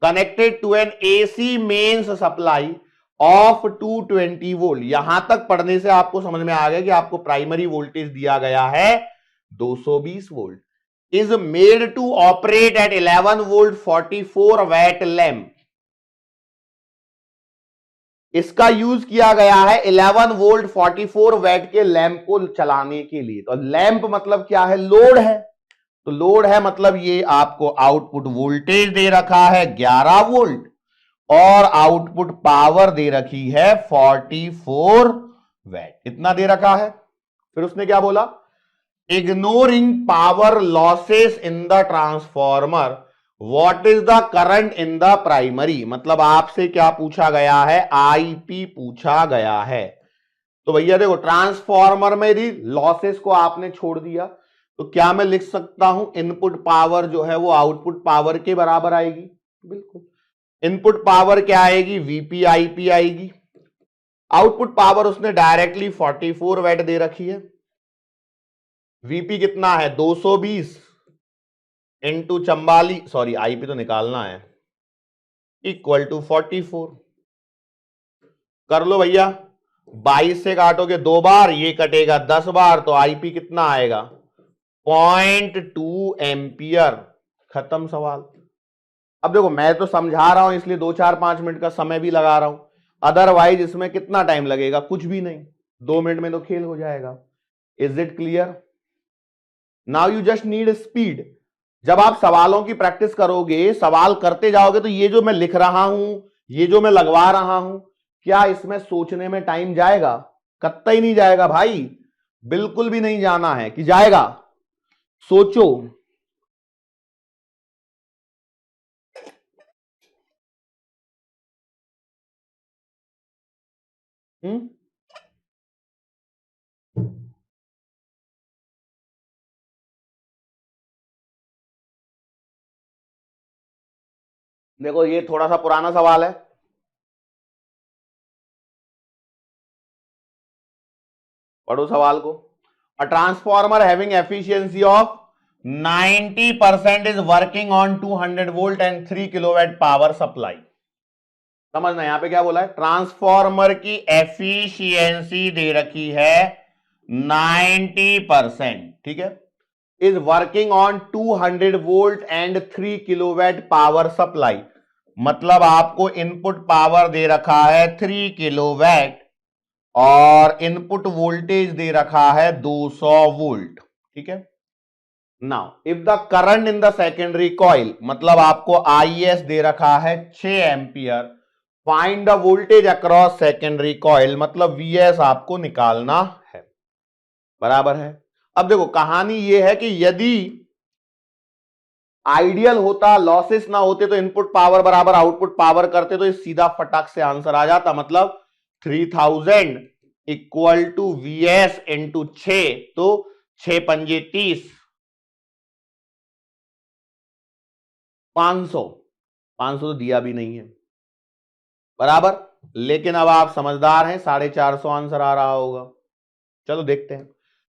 A: connected to an AC mains supply of 220 volt. यहां तक पढ़ने से आपको समझ में आ गया कि आपको प्राइमरी वोल्टेज दिया गया है 220 volt, is made to operate at 11 volt 44 watt lamp. इसका यूज किया गया है 11 वोल्ट 44 वैट के लैंप को चलाने के लिए। तो लैंप मतलब क्या है? लोड है। तो लोड है मतलब ये आपको आउटपुट वोल्टेज दे रखा है 11 वोल्ट और आउटपुट पावर दे रखी है 44 वैट, इतना दे रखा है। फिर उसने क्या बोला? Ignoring power losses in the transformer, what is the current in the primary. मतलब आपसे क्या पूछा गया है? आईपी पूछा गया है। तो भैया देखो ट्रांसफॉर्मर में भी लॉसेस को आपने छोड़ दिया, तो क्या मैं लिख सकता हूं इनपुट पावर जो है वो आउटपुट पावर के बराबर आएगी? बिल्कुल। इनपुट पावर क्या आएगी? वीपी आईपी आएगी। आउटपुट पावर उसने डायरेक्टली 44 वैट दे रखी है। वीपी कितना है? 220 इंटू 44, सॉरी आईपी तो निकालना है, इक्वल टू 44। कर लो भैया, 22 से काटोगे 2 बार, ये कटेगा 10 बार, तो आईपी कितना आएगा? 0.2 एम्पियर। खत्म सवाल। अब देखो मैं तो समझा रहा हूं इसलिए 2-4-5 मिनट का समय भी लगा रहा हूं, अदरवाइज इसमें कितना टाइम लगेगा? कुछ भी नहीं, 2 मिनट में तो खेल हो जाएगा। Is it clear? Now you just need speed. जब आप सवालों की प्रैक्टिस करोगे, सवाल करते जाओगे, तो ये जो मैं लिख रहा हूं, ये जो मैं लगवा रहा हूं, क्या इसमें सोचने में टाइम जाएगा? कतई नहीं जाएगा भाई। बिल्कुल भी नहीं जाना है कि जाएगा, सोचो। हम्म, देखो ये थोड़ा सा पुराना सवाल है, पढ़ो सवाल को। A transformer having efficiency of 90% is working on 200 volt and 3 kilowatt power supply. समझना यहां पे क्या बोला है, ट्रांसफॉर्मर की एफिशिएंसी दे रखी है 90%, ठीक है, is working on 200 volt and 3 kilowatt power supply. मतलब आपको इनपुट पावर दे रखा है 3 किलोवाट और इनपुट वोल्टेज दे रखा है 200 वोल्ट, ठीक है। Now if the current in the secondary coil, मतलब आपको आईएस दे रखा है 6 ampere, find the voltage across secondary coil, मतलब वीएस आपको निकालना है, बराबर है। अब देखो कहानी यह है कि यदि आइडियल होता, लॉसेस ना होते, तो इनपुट पावर बराबर आउटपुट पावर करते तो ये सीधा फटाक से आंसर आ जाता, मतलब 3000 इक्वल टू वीएस इंटू 6, तो 6 पंजे 30, 500 तो दिया भी नहीं है, बराबर। लेकिन अब आप समझदार हैं, 450 आंसर आ रहा होगा। चलो देखते हैं।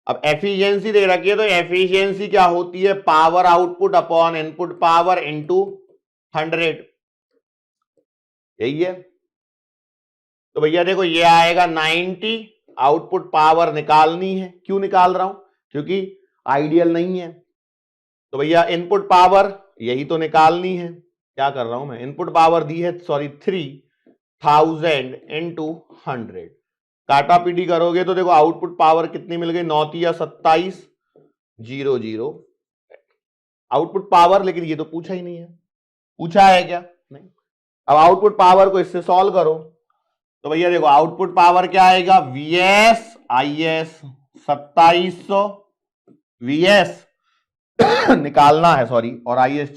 A: अब एफिशिएंसी दे रखी है, तो एफिशिएंसी क्या होती है, power output upon input power into 100, यही है। तो भैया देखो ये आएगा 90, आउटपुट पावर निकालनी है, क्यों निकाल रहा हूं, क्योंकि आइडियल नहीं है। तो भैया इनपुट पावर यही तो निकालनी है, क्या कर रहा हूं मैं, इनपुट पावर दी है, सॉरी 3000 इंटू 100, काटा पीटी करोगे तो देखो आउटपुट पावर कितनी मिल गई, 9 या 27, 00 आउटपुट पावर। लेकिन ये तो पूछा ही नहीं है, पूछा है क्या, नहीं। अब आउटपुट पावर को इससे सॉल्व करो, तो भैया देखो आउटपुट पावर क्या आएगा, वीएस आईएस 2700, वीएस निकालना है सॉरी, और आईएस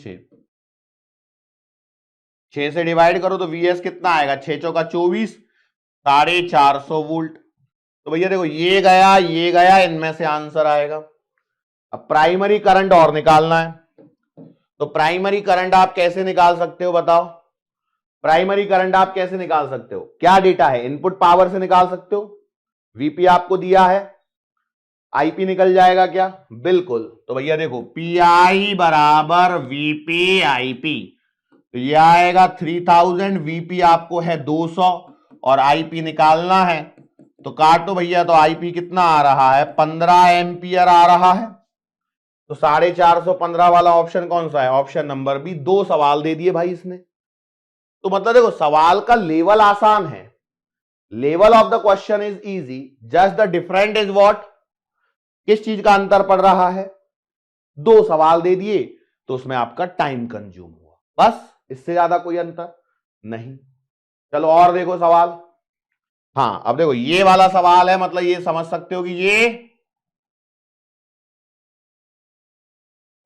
A: 6 से डिवाइड करो तो वीएस कितना आएगा, 6 चौका 24, 450 वोल्ट। तो भैया देखो ये गया, इनमें से आंसर आएगा। अब प्राइमरी करंट और निकालना है, तो प्राइमरी करंट आप कैसे निकाल सकते हो बताओ, प्राइमरी करंट आप कैसे निकाल सकते हो, क्या डेटा है, इनपुट पावर से निकाल सकते हो, वीपी आपको दिया है, आईपी निकल जाएगा क्या, बिल्कुल। तो भैया देखो पीआई बराबर वीपी आईपी, तो ये आएगा 3000, वीपी आपको है 200 और आईपी निकालना है, तो काटो भैया, तो आईपी कितना आ रहा है, 15 एंपियर आ रहा है। तो 450 वाला ऑप्शन कौन सा है, ऑप्शन नंबर बी। 2 सवाल दे दिए भाई इसने। तो मतलब देखो सवाल का लेवल आसान है, level of the question is easy, just the different is what, किस चीज का अंतर पड़ रहा है, 2 सवाल दे दिए तो उसमें आपका टाइम कंज्यूम हुआ, बस, इससे ज्यादा कोई अंतर नहीं। चलो और देखो सवाल। हाँ अब देखो ये वाला सवाल है, मतलब ये समझ सकते हो कि ये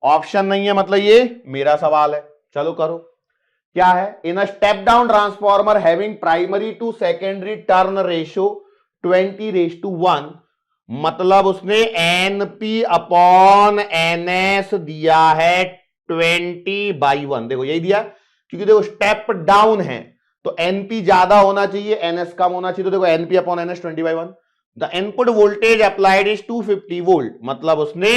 A: ऑप्शन नहीं है, मतलब ये मेरा सवाल है। चलो करो, क्या है, in a step down transformer having primary to secondary turn ratio 20:1, मतलब उसने एनपी अपॉन एनएस दिया है 20/1, देखो यही दिया, क्योंकि देखो स्टेप डाउन है तो एनपी ज्यादा होना चाहिए, एनएस कम होना चाहिए, तो देखो NP upon NS 20/1। The input voltage applied is 250 volt, मतलब उसने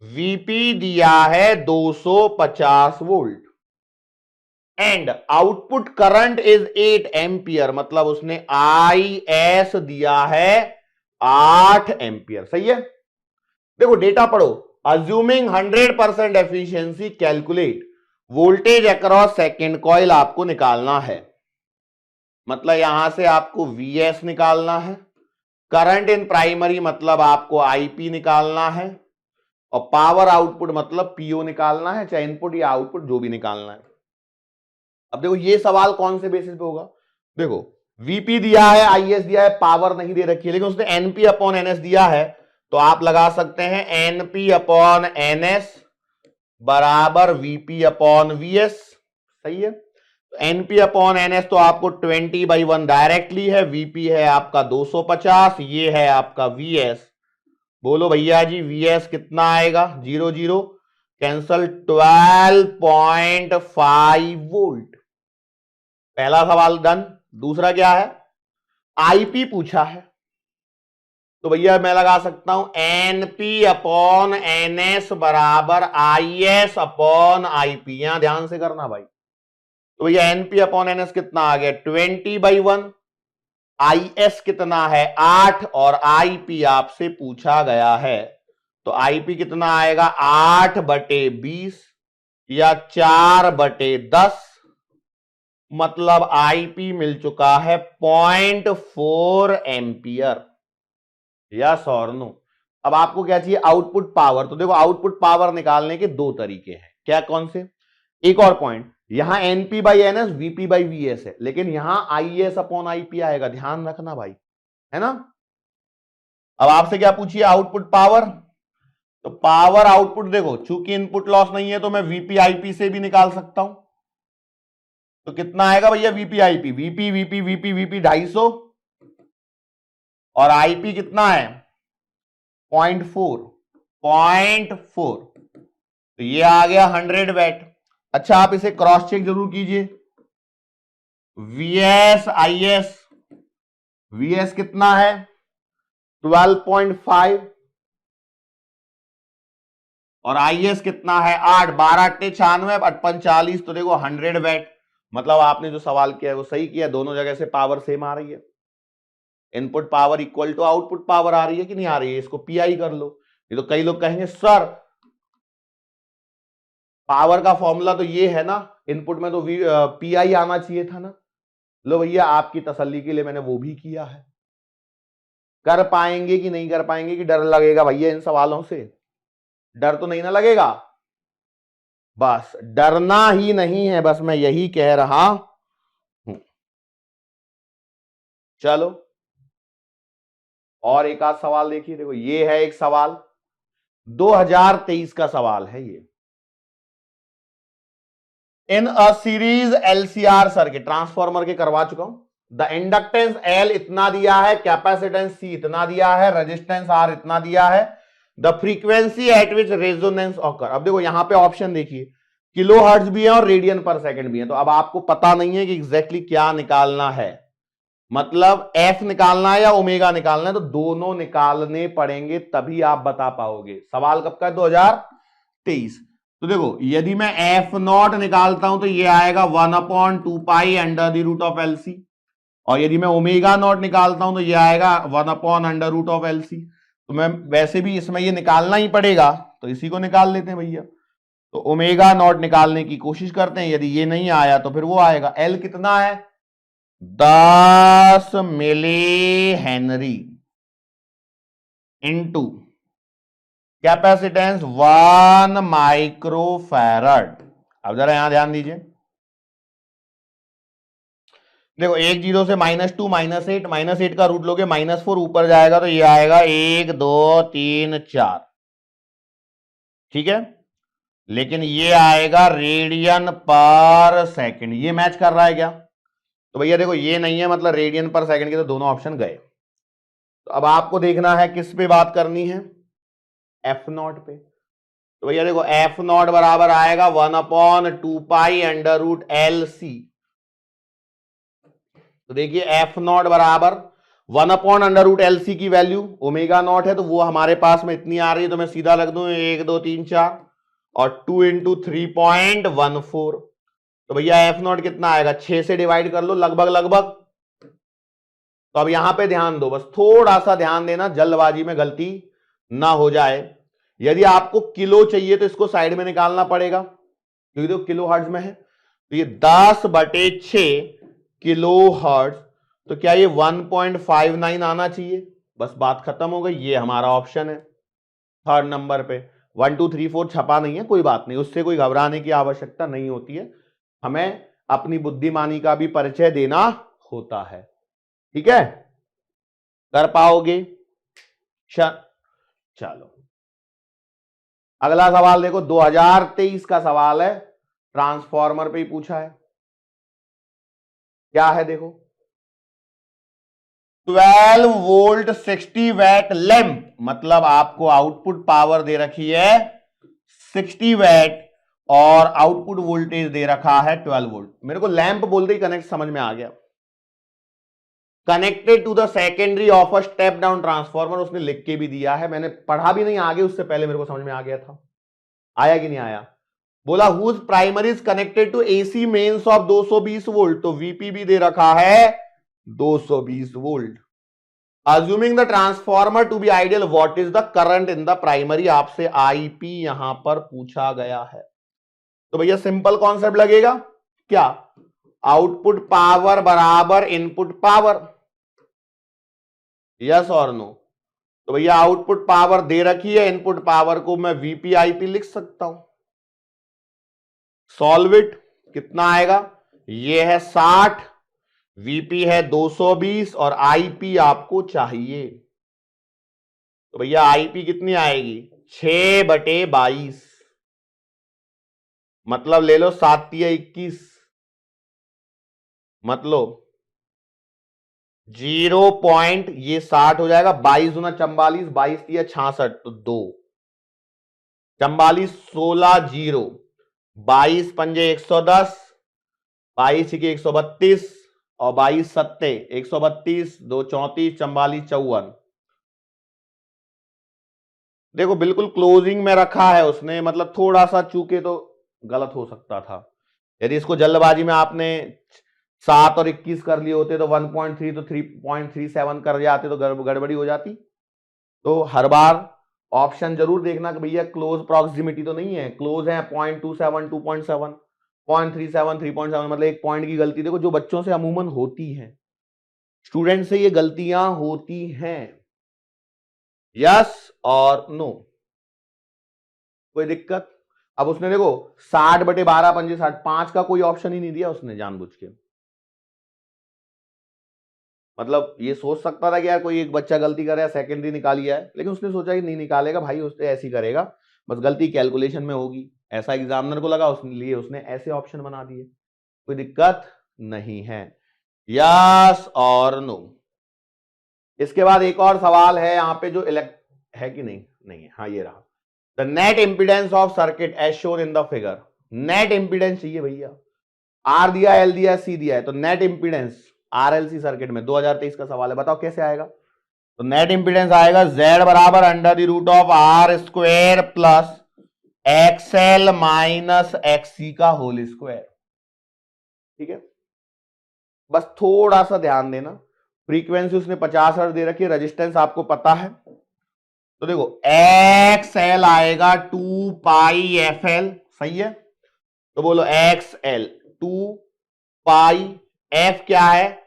A: वीपी दिया है 250 volt, and output current is 8 ampere, मतलब उसने आईएस दिया है 8 एंपियर, सही है। देखो डेटा पढ़ो, assuming 100% efficiency calculate voltage across second coil आपको निकालना है, मतलब यहां से आपको वीएस निकालना है, करंट इन प्राइमरी मतलब आपको आईपी निकालना है, और पावर आउटपुट मतलब पीओ निकालना है, चाहे इनपुट या आउटपुट जो भी निकालना है। अब देखो ये सवाल कौन से बेसिस पे होगा, देखो वीपी दिया है, आईएस दिया है, पावर नहीं दे रखी है, लेकिन उसने एनपी अपॉन एनएस दिया है, तो आप लगा सकते हैं एनपी अपॉन एनएस बराबर वीपी अपॉन वीएस। सही है। एनपी अपॉन एनएस तो आपको 20/1 डायरेक्टली है, वीपी है आपका 250, ये है आपका वीएस। बोलो भैया जी वीएस कितना आएगा? 0 0 कैंसल, 12.5 वोल्ट। पहला सवाल डन। दूसरा क्या है? आईपी पूछा है, तो भैया मैं लगा सकता हूं एनपी अपॉन एनएस बराबर आईएस अपॉन आईपी। यहां ध्यान से करना भाई। तो भैया एनपी अपॉन एनएस कितना आ गया? 20/1। आईएस कितना है? 8, और आईपी आपसे पूछा गया है, तो आईपी कितना आएगा? 8/20 या 4/10, मतलब आईपी मिल चुका है 0.4 एम्पियर। यस और नो? अब आपको क्या चाहिए? Output power. तो देखो आउटपुट पावर निकालने के दो तरीके हैं। क्या? कौन से? एक और पॉइंट, यहां NP by NS VP by VS है, लेकिन यहां आईएस अपॉन आईपी आएगा, ध्यान रखना भाई, है ना। अब आपसे क्या पूछिए? Output power. तो पावर आउटपुट देखो, चूंकि इनपुट लॉस नहीं है तो मैं वीपी आईपी से भी निकाल सकता हूं। तो कितना आएगा भैया? VP IP, VP VP VP VP 250, और आईपी कितना है? 0.4। तो ये आ गया 100 वैट। अच्छा आप इसे क्रॉस चेक जरूर कीजिए। वीएस आईएस, वीएस कितना है? 12.5, और आईएस कितना है? 8। 12 8 96, 8 40, तो देखो 100 वैट। मतलब आपने जो सवाल किया है वो सही किया, दोनों जगह से पावर सेम आ रही है। Input power equal to output power आ रही है कि नहीं आ रही है? इसको पीआई कर लो। ये तो कई लोग कहेंगे सर पावर का फॉर्मूला तो ये है ना, इनपुट में तो पीआई आना चाहिए था ना। लो भैया आपकी तसल्ली के लिए मैंने वो भी किया है। कर पाएंगे कि नहीं कर पाएंगे, कि डर लगेगा भैया इन सवालों से? डर तो नहीं ना लगेगा? बस डरना ही नहीं है, बस मैं यही कह रहा हूं। चलो और एक आध सवाल देखिए। देखो ये है एक सवाल, 2023 का सवाल है ये। In a series LCR circuit, transformer के करवा चुका हूं। द इंडक्टेंस एल इतना दिया है, कैपेसिटेंस सी इतना दिया है, रेजिस्टेंस आर इतना दिया है, the frequency eight which resonance occur. अब देखो यहां पे ऑप्शन देखिए, किलो हर्ट्ज भी है और रेडियन पर सेकंड भी है। तो अब आपको पता नहीं है कि एग्जैक्टली क्या निकालना है, मतलब एफ निकालना है या ओमेगा निकालना है, तो दोनों निकालने पड़ेंगे तभी आप बता पाओगे। सवाल कब का है? 2023। तो देखो यदि मैं एफ नॉट निकालता हूं तो ये आएगा 1/2 under the root of L C, और यदि मैं ओमेगा नॉट निकालता हूं तो ये आएगा 1/अंडर रूट ऑफ एल सी। तो मैं वैसे भी इसमें ये निकालना ही पड़ेगा, तो इसी को निकाल लेते हैं भैया। तो ओमेगा नॉट निकालने की कोशिश करते हैं, यदि ये नहीं आया तो फिर वो आएगा। एल कितना है? 10 milli henry into capacitance 1 microfarad. अब जरा यहां ध्यान दीजिए, देखो 1 0 से -2 -8, -8 का रूट लोगे -4 ऊपर जाएगा तो ये आएगा 1 2 3 4, ठीक है। लेकिन ये आएगा रेडियन पर सेकंड। ये मैच कर रहा है क्या? तो भैया देखो ये नहीं है, मतलब रेडियन पर सेकंड के तो दोनों ऑप्शन गए। तो अब आपको देखना है किस पे बात करनी है? एफ नॉट पे। तो भैया देखो एफ नॉट बराबर आएगा 1/2 अंडर रूट एल सी। तो देखिए एफ नॉट बराबर 1/अंडर रूट एल सी की वैल्यू ओमेगा नॉट है, तो वो हमारे पास में इतनी आ रही है, तो मैं सीधा लग दूं 1 2 3 4 और 2 × 3.14। तो भैया एफ नॉट कितना आएगा? 6 से डिवाइड कर लो, लगभग लगभग। तो अब यहां पे ध्यान दो, बस थोड़ा सा ध्यान देना, जल्दबाजी में गलती ना हो जाए। यदि आपको किलो चाहिए तो इसको साइड में निकालना पड़ेगा, क्योंकि देखो किलो हर्ट्ज में है, तो ये 10/6 किलो हर्ट्ज। तो क्या ये 1.59 आना चाहिए? बस बात खत्म हो गई। ये हमारा ऑप्शन है थर्ड नंबर पे। 1 2 3 4 छपा नहीं है, कोई बात नहीं, उससे कोई घबराने की आवश्यकता नहीं होती है। हमें अपनी बुद्धिमानी का भी परिचय देना होता है। ठीक है, कर पाओगे? चलो अगला सवाल देखो, 2023 का सवाल है, ट्रांसफॉर्मर पे ही पूछा है। क्या है देखो, 12 वोल्ट 60 वैट लैंप, मतलब आपको आउटपुट पावर दे रखी है 60 वैट और आउटपुट वोल्टेज दे रखा है 12 वोल्ट। मेरे को लैंप बोलते ही कनेक्ट समझ में आ गया। Connected to the secondary of a step down transformer, उसने लिख के भी दिया है, मैंने पढ़ा भी नहीं आगे, उससे पहले मेरे को समझ में आ गया था। आया कि नहीं आया? बोला whose primary is connected to AC mains of 220 volt, तो वीपी भी दे रखा है 220 volt. Assuming the transformer to be ideal, what is the current in the primary, आपसे आईपी यहां पर पूछा गया है। तो भैया सिंपल कॉन्सेप्ट लगेगा क्या, आउटपुट पावर बराबर इनपुट पावर, यस और नो? तो भैया आउटपुट पावर दे रखी है, इनपुट पावर को मैं वीपी आईपी लिख सकता हूं। सॉल्व इट, कितना आएगा? ये है 60, वीपी है 220 और आईपी आपको चाहिए। तो भैया आईपी कितनी आएगी? 6/22, मतलब ले लो 7×21, मतलब 0. ये 60 हो जाएगा, 22 दूना 44, 22×3 66, तो 2 44 16 0, 22 पंजे 110, 22 132 और 22 सत्ते 132, 2 34, 44 54। देखो बिल्कुल क्लोजिंग में रखा है उसने, मतलब थोड़ा सा चूके तो गलत हो सकता था। यदि इसको जल्दबाजी में आपने 7 और 21 कर लिए होते तो 1.3 तो 3.37 कर जाते तो गड़बड़ी हो जाती। तो हर बार ऑप्शन जरूर देखना कि भैया क्लोज प्रॉक्सिमिटी तो नहीं है, क्लोज है 0.27 2.7 0.37 3.7, मतलब 1 पॉइंट की गलती। देखो जो बच्चों से अमूमन होती है, स्टूडेंट से ये गलतियां होती हैं, यस और नो, कोई दिक्कत? अब उसने देखो 60/12 पंजे 60, 5 का कोई ऑप्शन ही नहीं दिया उसने जानबूझ के। मतलब ये सोच सकता था कि यार कोई एक बच्चा गलती कर रहा है, सेकेंडरी निकालिया है, लेकिन उसने सोचा कि नहीं निकालेगा भाई, उसने ऐसे ही करेगा, बस गलती कैलकुलेशन में होगी, ऐसा एग्जामिनर को लगा, उसने लिए उसने ऐसे ऑप्शन बना दिए। कोई दिक्कत नहीं है, यस और नो। इसके बाद एक और सवाल है यहां पे जो है कि नहीं, नहीं है, हाँ ये रहा, the net impedance of circuit as shown in the figure. Net impedance चाहिए भैया, आर दिया, एल दिया, सी दिया है, तो नेट इंपीडेंस आरएलसी सर्किट में 2023 का सवाल है, बताओ कैसे आएगा? तो नेट इंपीडेंस आएगा Z बराबर √R² plus XL minus XC का होल स्क्वायर। ठीक है, बस थोड़ा सा ध्यान देना, फ्रीक्वेंसी उसने 50 हर्ट्ज दे रखी है, रेजिस्टेंस आपको पता है, तो देखो XL आएगा 2πfL, सही है? तो बोलो XL 2π, F क्या है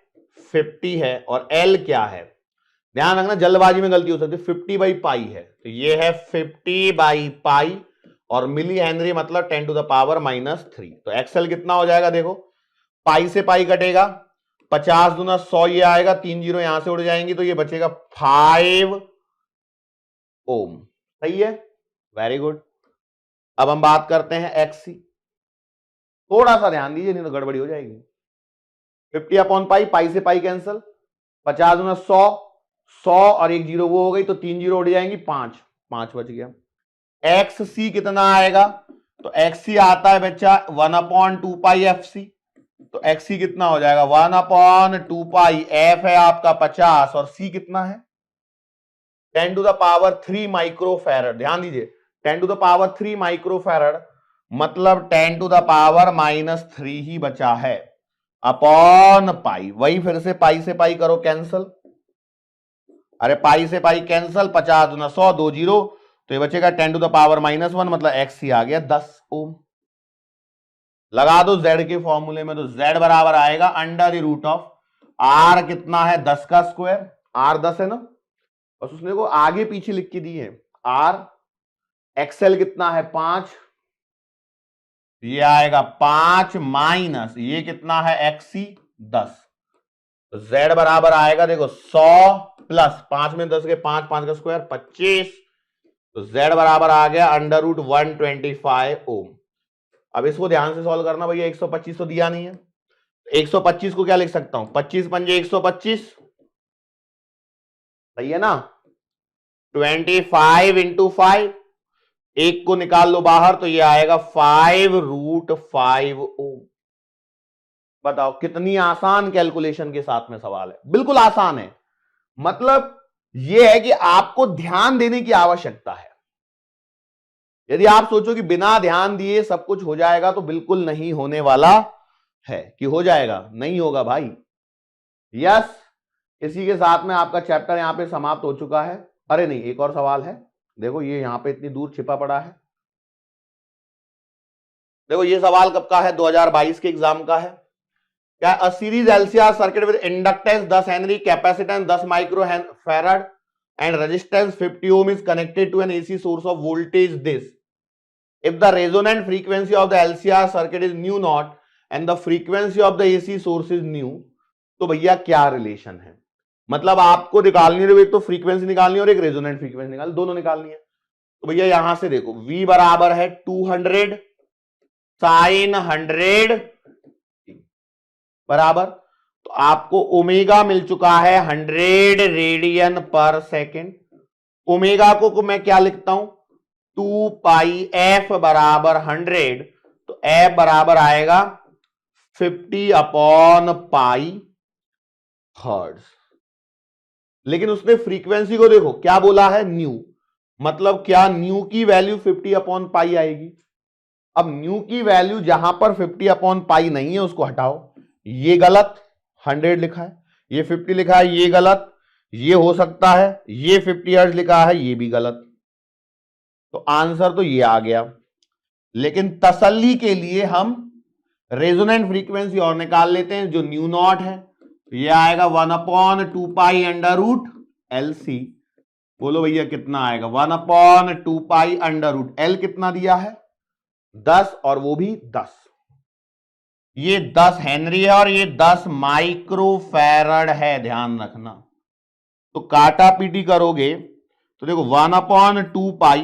A: 50 है और L क्या है, ध्यान रखना जल्दबाजी में गलती हो सकती है, 50/π है, तो ये है 50/π और मिली हेनरी मतलब 10⁻⁻3। तो एक्सएल कितना हो जाएगा देखो, पाई से पाई कटेगा, 50 दूना 100 ये आएगा, 3 जीरो यहां से उड़ जाएंगी, तो ये बचेगा 5 ओम। सही है, वेरी गुड। अब हम बात करते हैं एक्सी, थोड़ा सा ध्यान दीजिए नहीं तो गड़बड़ी हो जाएगी। 50/π, पाई से पाई कैंसल, 50 दूना 100, 100 और 1 जीरो वो हो गई, तो 3 जीरो उड़ जाएंगी, 5 5 बच गया। एक्स सी कितना आएगा, तो एक्स सी आता है बच्चा 1/2πfc, तो एक्स सी कितना हो जाएगा 1/2π, एफ है आपका 50 और सी कितना है 10⁻³ माइक्रोफैरड। ध्यान दीजिए 10⁻³ माइक्रोफैरड, मतलब 10⁻³ ही बचा है अपॉन पाई। वही फिर से पाई से पाई करो कैंसल, अरे पाई से पाई कैंसल, 50 दूना 100, 2 जीरो, तो ये बचेगा 10⁻⁻1, मतलब एक्स ही आ गया 10 ओम। लगा दो जेड के फॉर्मूले में, तो जेड बराबर आएगा √, आर कितना है 10 का स्क्वायर, आर 10 है ना, बस उसने को आगे पीछे लिख के दी है, आर एक्सएल कितना है 5, ये आएगा 5 माइनस ये कितना है एक्सी 10, तो z बराबर आएगा देखो 100 प्लस 5 में 10 के 5, 5 का स्क्वायर 25, तो z बराबर आ गया √125 ओम। अब इसको ध्यान से सॉल्व करना भैया, 125 तो दिया नहीं है, 125 को क्या लिख सकता हूं, 25 पंजे 125, सही है ना, 25 इंटू 5, एक को निकाल लो बाहर तो ये आएगा 5√5 ओम। बताओ कितनी आसान कैलकुलेशन के साथ में सवाल है, बिल्कुल आसान है। मतलब यह है कि आपको ध्यान देने की आवश्यकता है। यदि आप सोचो कि बिना ध्यान दिए सब कुछ हो जाएगा तो बिल्कुल नहीं होने वाला है। कि हो जाएगा, नहीं होगा भाई। यस, इसी के साथ में आपका चैप्टर यहां पे समाप्त हो चुका है। अरे नहीं, एक और सवाल है, देखो ये यहां पे इतनी दूर छिपा पड़ा है। देखो ये सवाल कब का है, 2022 के एग्जाम का है। क्या, a series LCR circuit with inductance 10 henry, capacitance 10 micro farad and resistance 50 ohm is connected to an AC source of voltage this, if the resonant frequency of the LCR circuit is nu naught and the frequency of the AC source is nu, तो भैया क्या relation है। मतलब आपको निकालनी है, एक तो फ्रीक्वेंसी निकालनी है और एक रेजोनेंट फ्रीक्वेंसी निकालनी, दोनों निकालनी है। तो भैया यहां से देखो V बराबर है 200 sin 100 बराबर, तो आपको ओमेगा मिल चुका है 100 रेडियन पर सेकेंड। ओमेगा को मैं क्या लिखता हूं, 2 पाई एफ बराबर 100, तो एफ बराबर आएगा 50/पाई हर्ट्ज। लेकिन उसने फ्रीक्वेंसी को देखो क्या बोला है, न्यू, मतलब क्या न्यू की वैल्यू 50/पाई आएगी। अब न्यू की वैल्यू जहां पर 50/पाई नहीं है उसको हटाओ, ये गलत, 100 लिखा है, ये 50 लिखा है, ये गलत, ये हो सकता है, ये 50 हर्ट्ज लिखा है, ये भी गलत। तो आंसर तो ये आ गया। लेकिन तसल्ली के लिए हम रेजोनेंट फ्रीक्वेंसी और निकाल लेते हैं जो न्यू नॉट है, तो ये आएगा 1/2 पाई अंडर रूट LC। बोलो भैया कितना आएगा, 1/2 पाई अंडर रूट L कितना दिया है 10, और वो भी 10, ये 10 हेनरी है और ये 10 माइक्रो फैराड है, ध्यान रखना। तो काटा पीटी करोगे तो देखो 1/2 पाई,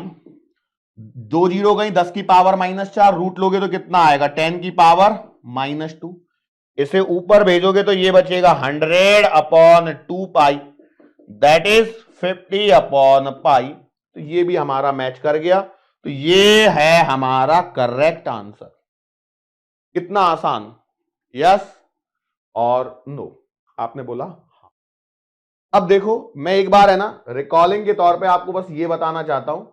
A: 2 जीरो गई, 10 की पावर -4, रूट लोगे तो कितना आएगा 10 की पावर -2, इसे ऊपर भेजोगे तो ये बचेगा 100/2 पाई, दैट इज 50/पाई। तो ये भी हमारा मैच कर गया, तो ये है हमारा करेक्ट आंसर। कितना आसान, यस और नो, आपने बोला हाँ। अब देखो मैं एक बार है ना रिकॉलिंग के तौर पे आपको बस ये बताना चाहता हूं,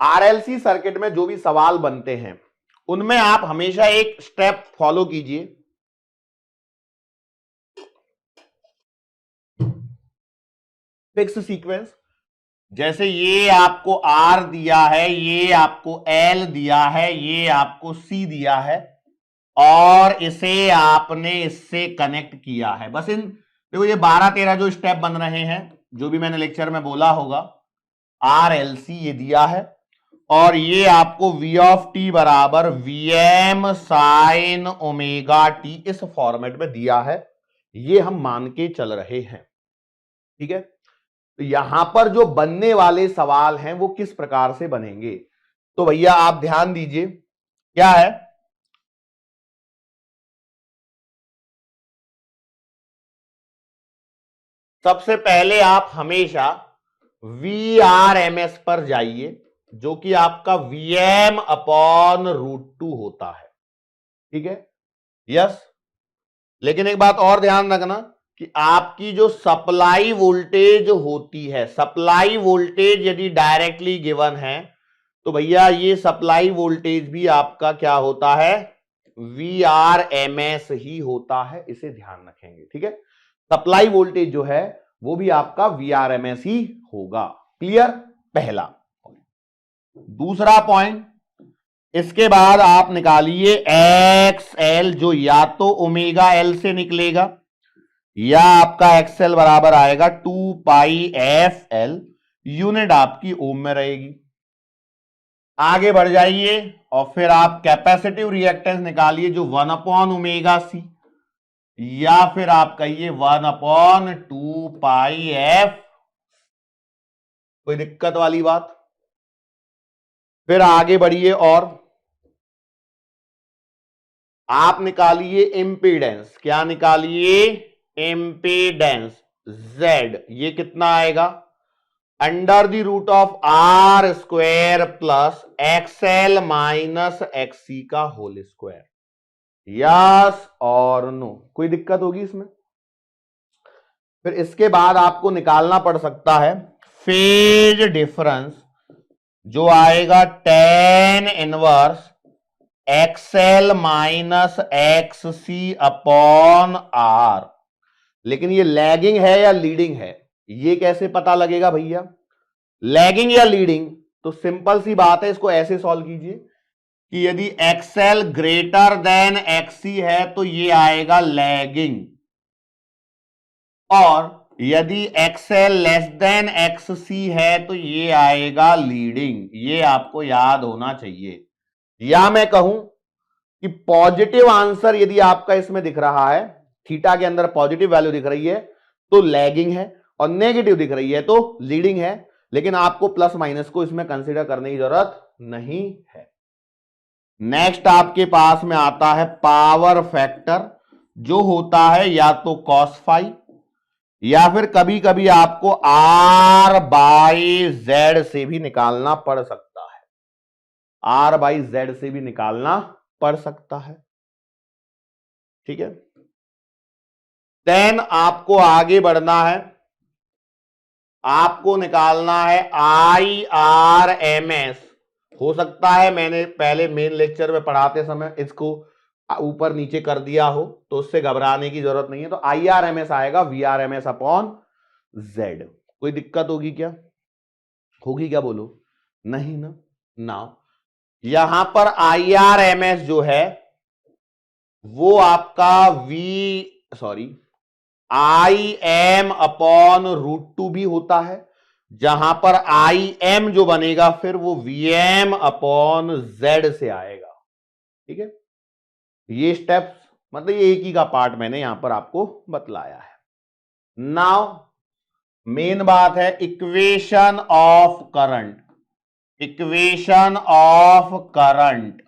A: RLC सर्किट में जो भी सवाल बनते हैं उनमें आप हमेशा एक स्टेप फॉलो कीजिए। फिक्स सीक्वेंस, जैसे ये आपको R दिया है, ये आपको L दिया है, ये आपको C दिया है, और इसे आपने इससे कनेक्ट किया है। बस इन देखो ये 12-13 जो स्टेप बन रहे हैं, जो भी मैंने लेक्चर में बोला होगा, RLC ये दिया है, और ये आपको V ऑफ टी बराबर Vm साइन ओमेगा टी इस फॉर्मेट में दिया है, ये हम मान के चल रहे हैं, ठीक है। तो यहां पर जो बनने वाले सवाल हैं वो किस प्रकार से बनेंगे, तो भैया आप ध्यान दीजिए क्या है, सबसे पहले आप हमेशा VRMS पर जाइए, जो कि आपका Vm/√2 होता है, ठीक है, यस। लेकिन एक बात और ध्यान रखना कि आपकी जो सप्लाई वोल्टेज होती है, सप्लाई वोल्टेज यदि डायरेक्टली गिवन है तो भैया ये सप्लाई वोल्टेज भी आपका क्या होता है, VRMS ही होता है, इसे ध्यान रखेंगे, ठीक है। सप्लाई वोल्टेज जो है वो भी आपका VRMS ही होगा, क्लियर, पहला। दूसरा पॉइंट, इसके बाद आप निकालिए XL, जो या तो ओमेगा L से निकलेगा या आपका एक्सएल बराबर आएगा 2πfl, यूनिट आपकी ओम में रहेगी। आगे बढ़ जाइए और फिर आप कैपेसिटिव रिएक्टेंस निकालिए जो 1/ω/c, या फिर आप कहिए 1/2πf। कोई दिक्कत वाली बात? फिर आगे बढ़िए और आप निकालिए इंपीडेंस। क्या निकालिए? Impedance Z। ये कितना आएगा? √r² plus XL minus XC का होल स्क्वायर। यस और नो? कोई दिक्कत होगी इसमें? फिर इसके बाद आपको निकालना पड़ सकता है फेज डिफरेंस, जो आएगा tan inverse XL minus XC upon R। लेकिन ये लैगिंग है या लीडिंग है, ये कैसे पता लगेगा भैया? लैगिंग या लीडिंग? तो सिंपल सी बात है, इसको ऐसे सॉल्व कीजिए कि यदि XL ग्रेटर देन XC है तो ये आएगा लैगिंग, और यदि XL लेस देन XC है तो ये आएगा लीडिंग। ये आपको याद होना चाहिए। या मैं कहूं कि पॉजिटिव आंसर यदि आपका इसमें दिख रहा है, थीटा के अंदर पॉजिटिव वैल्यू दिख रही है तो लैगिंग है, और नेगेटिव दिख रही है तो लीडिंग है। लेकिन आपको प्लस माइनस को इसमें कंसीडर करने की जरूरत नहीं है। नेक्स्ट आपके पास में आता है पावर फैक्टर, जो होता है या तो cos फाई, या फिर कभी कभी आपको R/Z से भी निकालना पड़ सकता है। R/Z से भी निकालना पड़ सकता है, ठीक है। देन आपको आगे बढ़ना है, आपको निकालना है IRMS। हो सकता है मैंने पहले मेन लेक्चर में पढ़ाते समय इसको ऊपर नीचे कर दिया हो, तो उससे घबराने की जरूरत नहीं है। तो IRMS आएगा VRMS अपॉन Z। कोई दिक्कत होगी क्या? होगी क्या? बोलो नहीं ना। नाउ यहां पर IRMS जो है वो आपका IM अपॉन √2 भी होता है, जहां पर IM जो बनेगा फिर वो VM अपॉन Z से आएगा, ठीक है। ये स्टेप्स मतलब ये एक ही का पार्ट मैंने यहां पर आपको बतलाया है। नाउ मेन बात है equation of current. Equation of current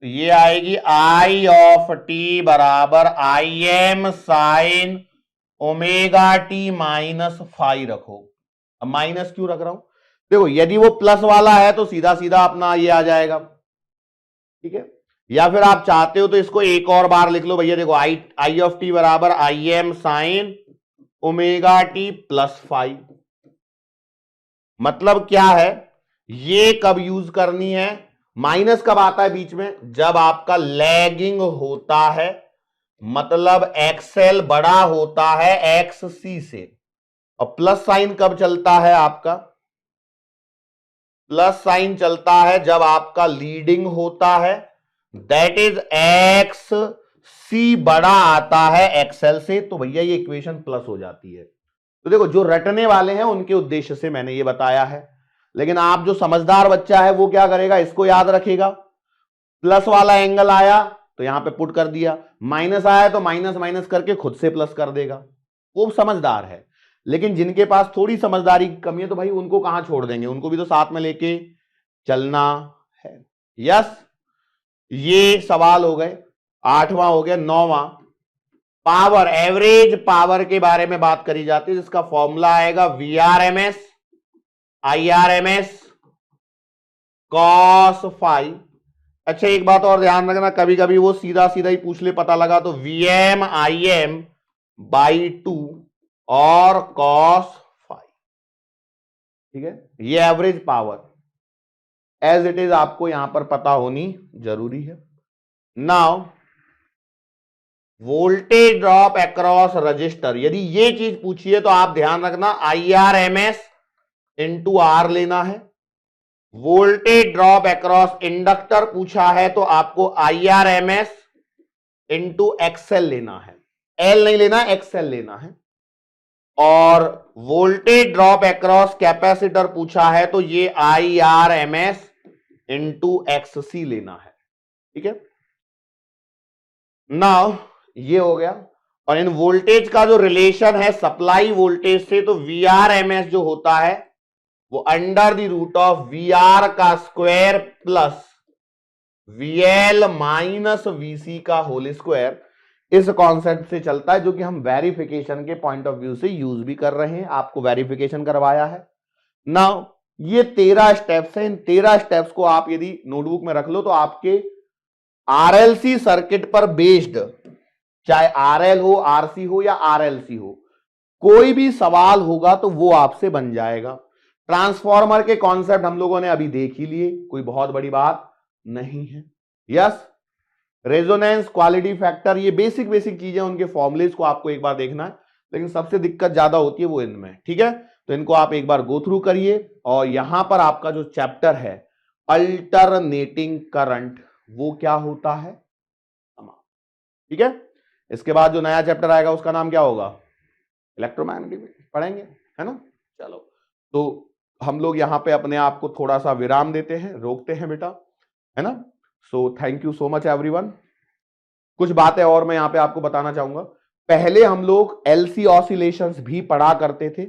A: ये आएगी I ऑफ t बराबर IM sine ω/t minus phi रखो। अब माइनस क्यों रख रहा हूं? देखो यदि वो प्लस वाला है तो सीधा सीधा अपना ये आ जाएगा, ठीक है। या फिर आप चाहते हो तो इसको एक और बार लिख लो भैया। देखो I ऑफ t बराबर IM sine ω/t plus phi. मतलब क्या है, ये कब यूज करनी है? माइनस कब आता है बीच में? जब आपका लैगिंग होता है, मतलब XL बड़ा होता है XC से। और प्लस साइन कब चलता है आपका? प्लस साइन चलता है जब आपका लीडिंग होता है, दैट इज XC बड़ा आता है XL से, तो भैया ये इक्वेशन प्लस हो जाती है। तो देखो जो रटने वाले हैं उनके उद्देश्य से मैंने ये बताया है, लेकिन आप जो समझदार बच्चा है वो क्या करेगा, इसको याद रखेगा। प्लस वाला एंगल आया तो यहां पे पुट कर दिया, माइनस आया तो माइनस माइनस करके खुद से प्लस कर देगा, वो समझदार है। लेकिन जिनके पास थोड़ी समझदारी की कमी है तो भाई उनको कहां छोड़ देंगे, उनको भी तो साथ में लेके चलना है। यस, ये सवाल हो गए। 8वां हो गया। 9वां पावर, एवरेज पावर के बारे में बात करी जाती है, जिसका फॉर्मूला आएगा VRMS IRMS cos फाई। अच्छा एक बात और ध्यान रखना, कभी कभी वो सीधा सीधा ही पूछ ले, पता लगा तो VM IM/2 और cos फाई, ठीक है। ये average power as it is आपको यहां पर पता होनी जरूरी है। Now voltage drop across resistor, यदि ये चीज पूछिए तो आप ध्यान रखना IRMS इंटू R लेना है। वोल्टेज ड्रॉप अक्रॉस इंडक्टर पूछा है तो आपको IRMS इंटू XL लेना है। एल नहीं लेना, एक्सएल लेना है। और वोल्टेज ड्रॉप अक्रॉस कैपेसिटर पूछा है तो ये IRMS इंटू XC लेना है, ठीक है। नाउ ये हो गया। और इन वोल्टेज का जो रिलेशन है सप्लाई वोल्टेज से, तो VRMS जो होता है वो under the root of VR का square plus VL minus VC का होल स्क्वायर, इस कॉन्सेप्ट से चलता है, जो कि हम वेरिफिकेशन के पॉइंट ऑफ व्यू से यूज भी कर रहे हैं, आपको वेरिफिकेशन करवाया है। नाउ ये 13 स्टेप्स हैं। इन 13 स्टेप्स को आप यदि नोटबुक में रख लो तो आपके RLC सर्किट पर बेस्ड, चाहे RL हो, RC हो या RLC हो, कोई भी सवाल होगा तो वो आपसे बन जाएगा। ट्रांसफॉर्मर के कॉन्सेप्ट हम लोगों ने अभी देख ही लिए, कोई बहुत बड़ी बात नहीं है। यस, रेजोनेंस, क्वालिटी फैक्टर, ये बेसिक चीजें, उनके फॉर्मुलेज को आपको एक बार देखना है, लेकिन सबसे दिक्कत ज्यादा होती है वो इनमें, ठीक है। तो इनको आप एक बार गो थ्रू करिए। और यहां पर आपका जो चैप्टर है अल्टरनेटिंग करंट, वो क्या होता है, ठीक है। इसके बाद जो नया चैप्टर आएगा उसका नाम क्या होगा, इलेक्ट्रोमैग्नेटिक पढ़ेंगे, है ना। चलो, तो हम लोग यहां पे अपने आप को थोड़ा सा विराम देते हैं, रोकते हैं बेटा, है ना। So thank you so much everyone. कुछ बातें और मैं यहां पे आपको बताना चाहूंगा। पहले हम लोग LC ऑसिलेशंस भी पढ़ा करते थे,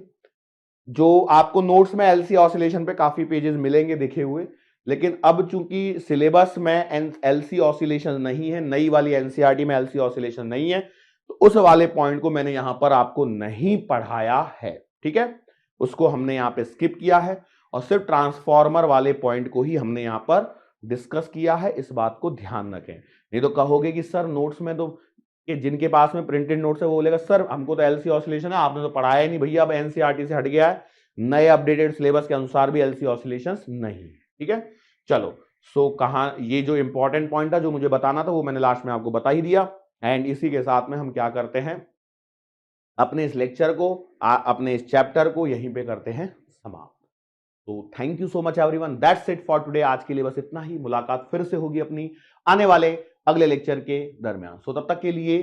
A: जो आपको नोट्स में LC ऑसिलेशन पे काफी पेजेस मिलेंगे दिखे हुए, लेकिन अब चूंकि सिलेबस में LC ऑसिलेशन नहीं है, नई वाली NCERT में LC ऑसिलेशन नहीं है, तो उस वाले पॉइंट को मैंने यहां पर आपको नहीं पढ़ाया है, ठीक है। उसको हमने यहां पे स्किप किया है और सिर्फ ट्रांसफॉर्मर वाले पॉइंट को ही हमने यहां पर डिस्कस किया है। इस बात को ध्यान रखें, नहीं तो कहोगे कि सर नोट्स में तो, कि जिनके पास में प्रिंटेड नोट्स है वो बोलेगा सर हमको तो LC ऑसिलेशन है, आपने तो पढ़ाया ही नहीं भैया, अब NCERT से हट गया है, नए अपडेटेड सिलेबस के अनुसार भी LC ऑसिलेशन नहीं, ठीक है। चलो, सो कहां ये जो इंपॉर्टेंट पॉइंट था जो मुझे बताना था वो मैंने लास्ट में आपको बता ही दिया। एंड इसी के साथ में हम क्या करते हैं, अपने इस लेक्चर को, अपने इस चैप्टर को यहीं पे करते हैं समाप्त। तो thank you so much everyone, that's it for today. आज के लिए बस इतना ही, मुलाकात फिर से होगी अपनी आने वाले अगले लेक्चर के दरमियान। सो तब तक के लिए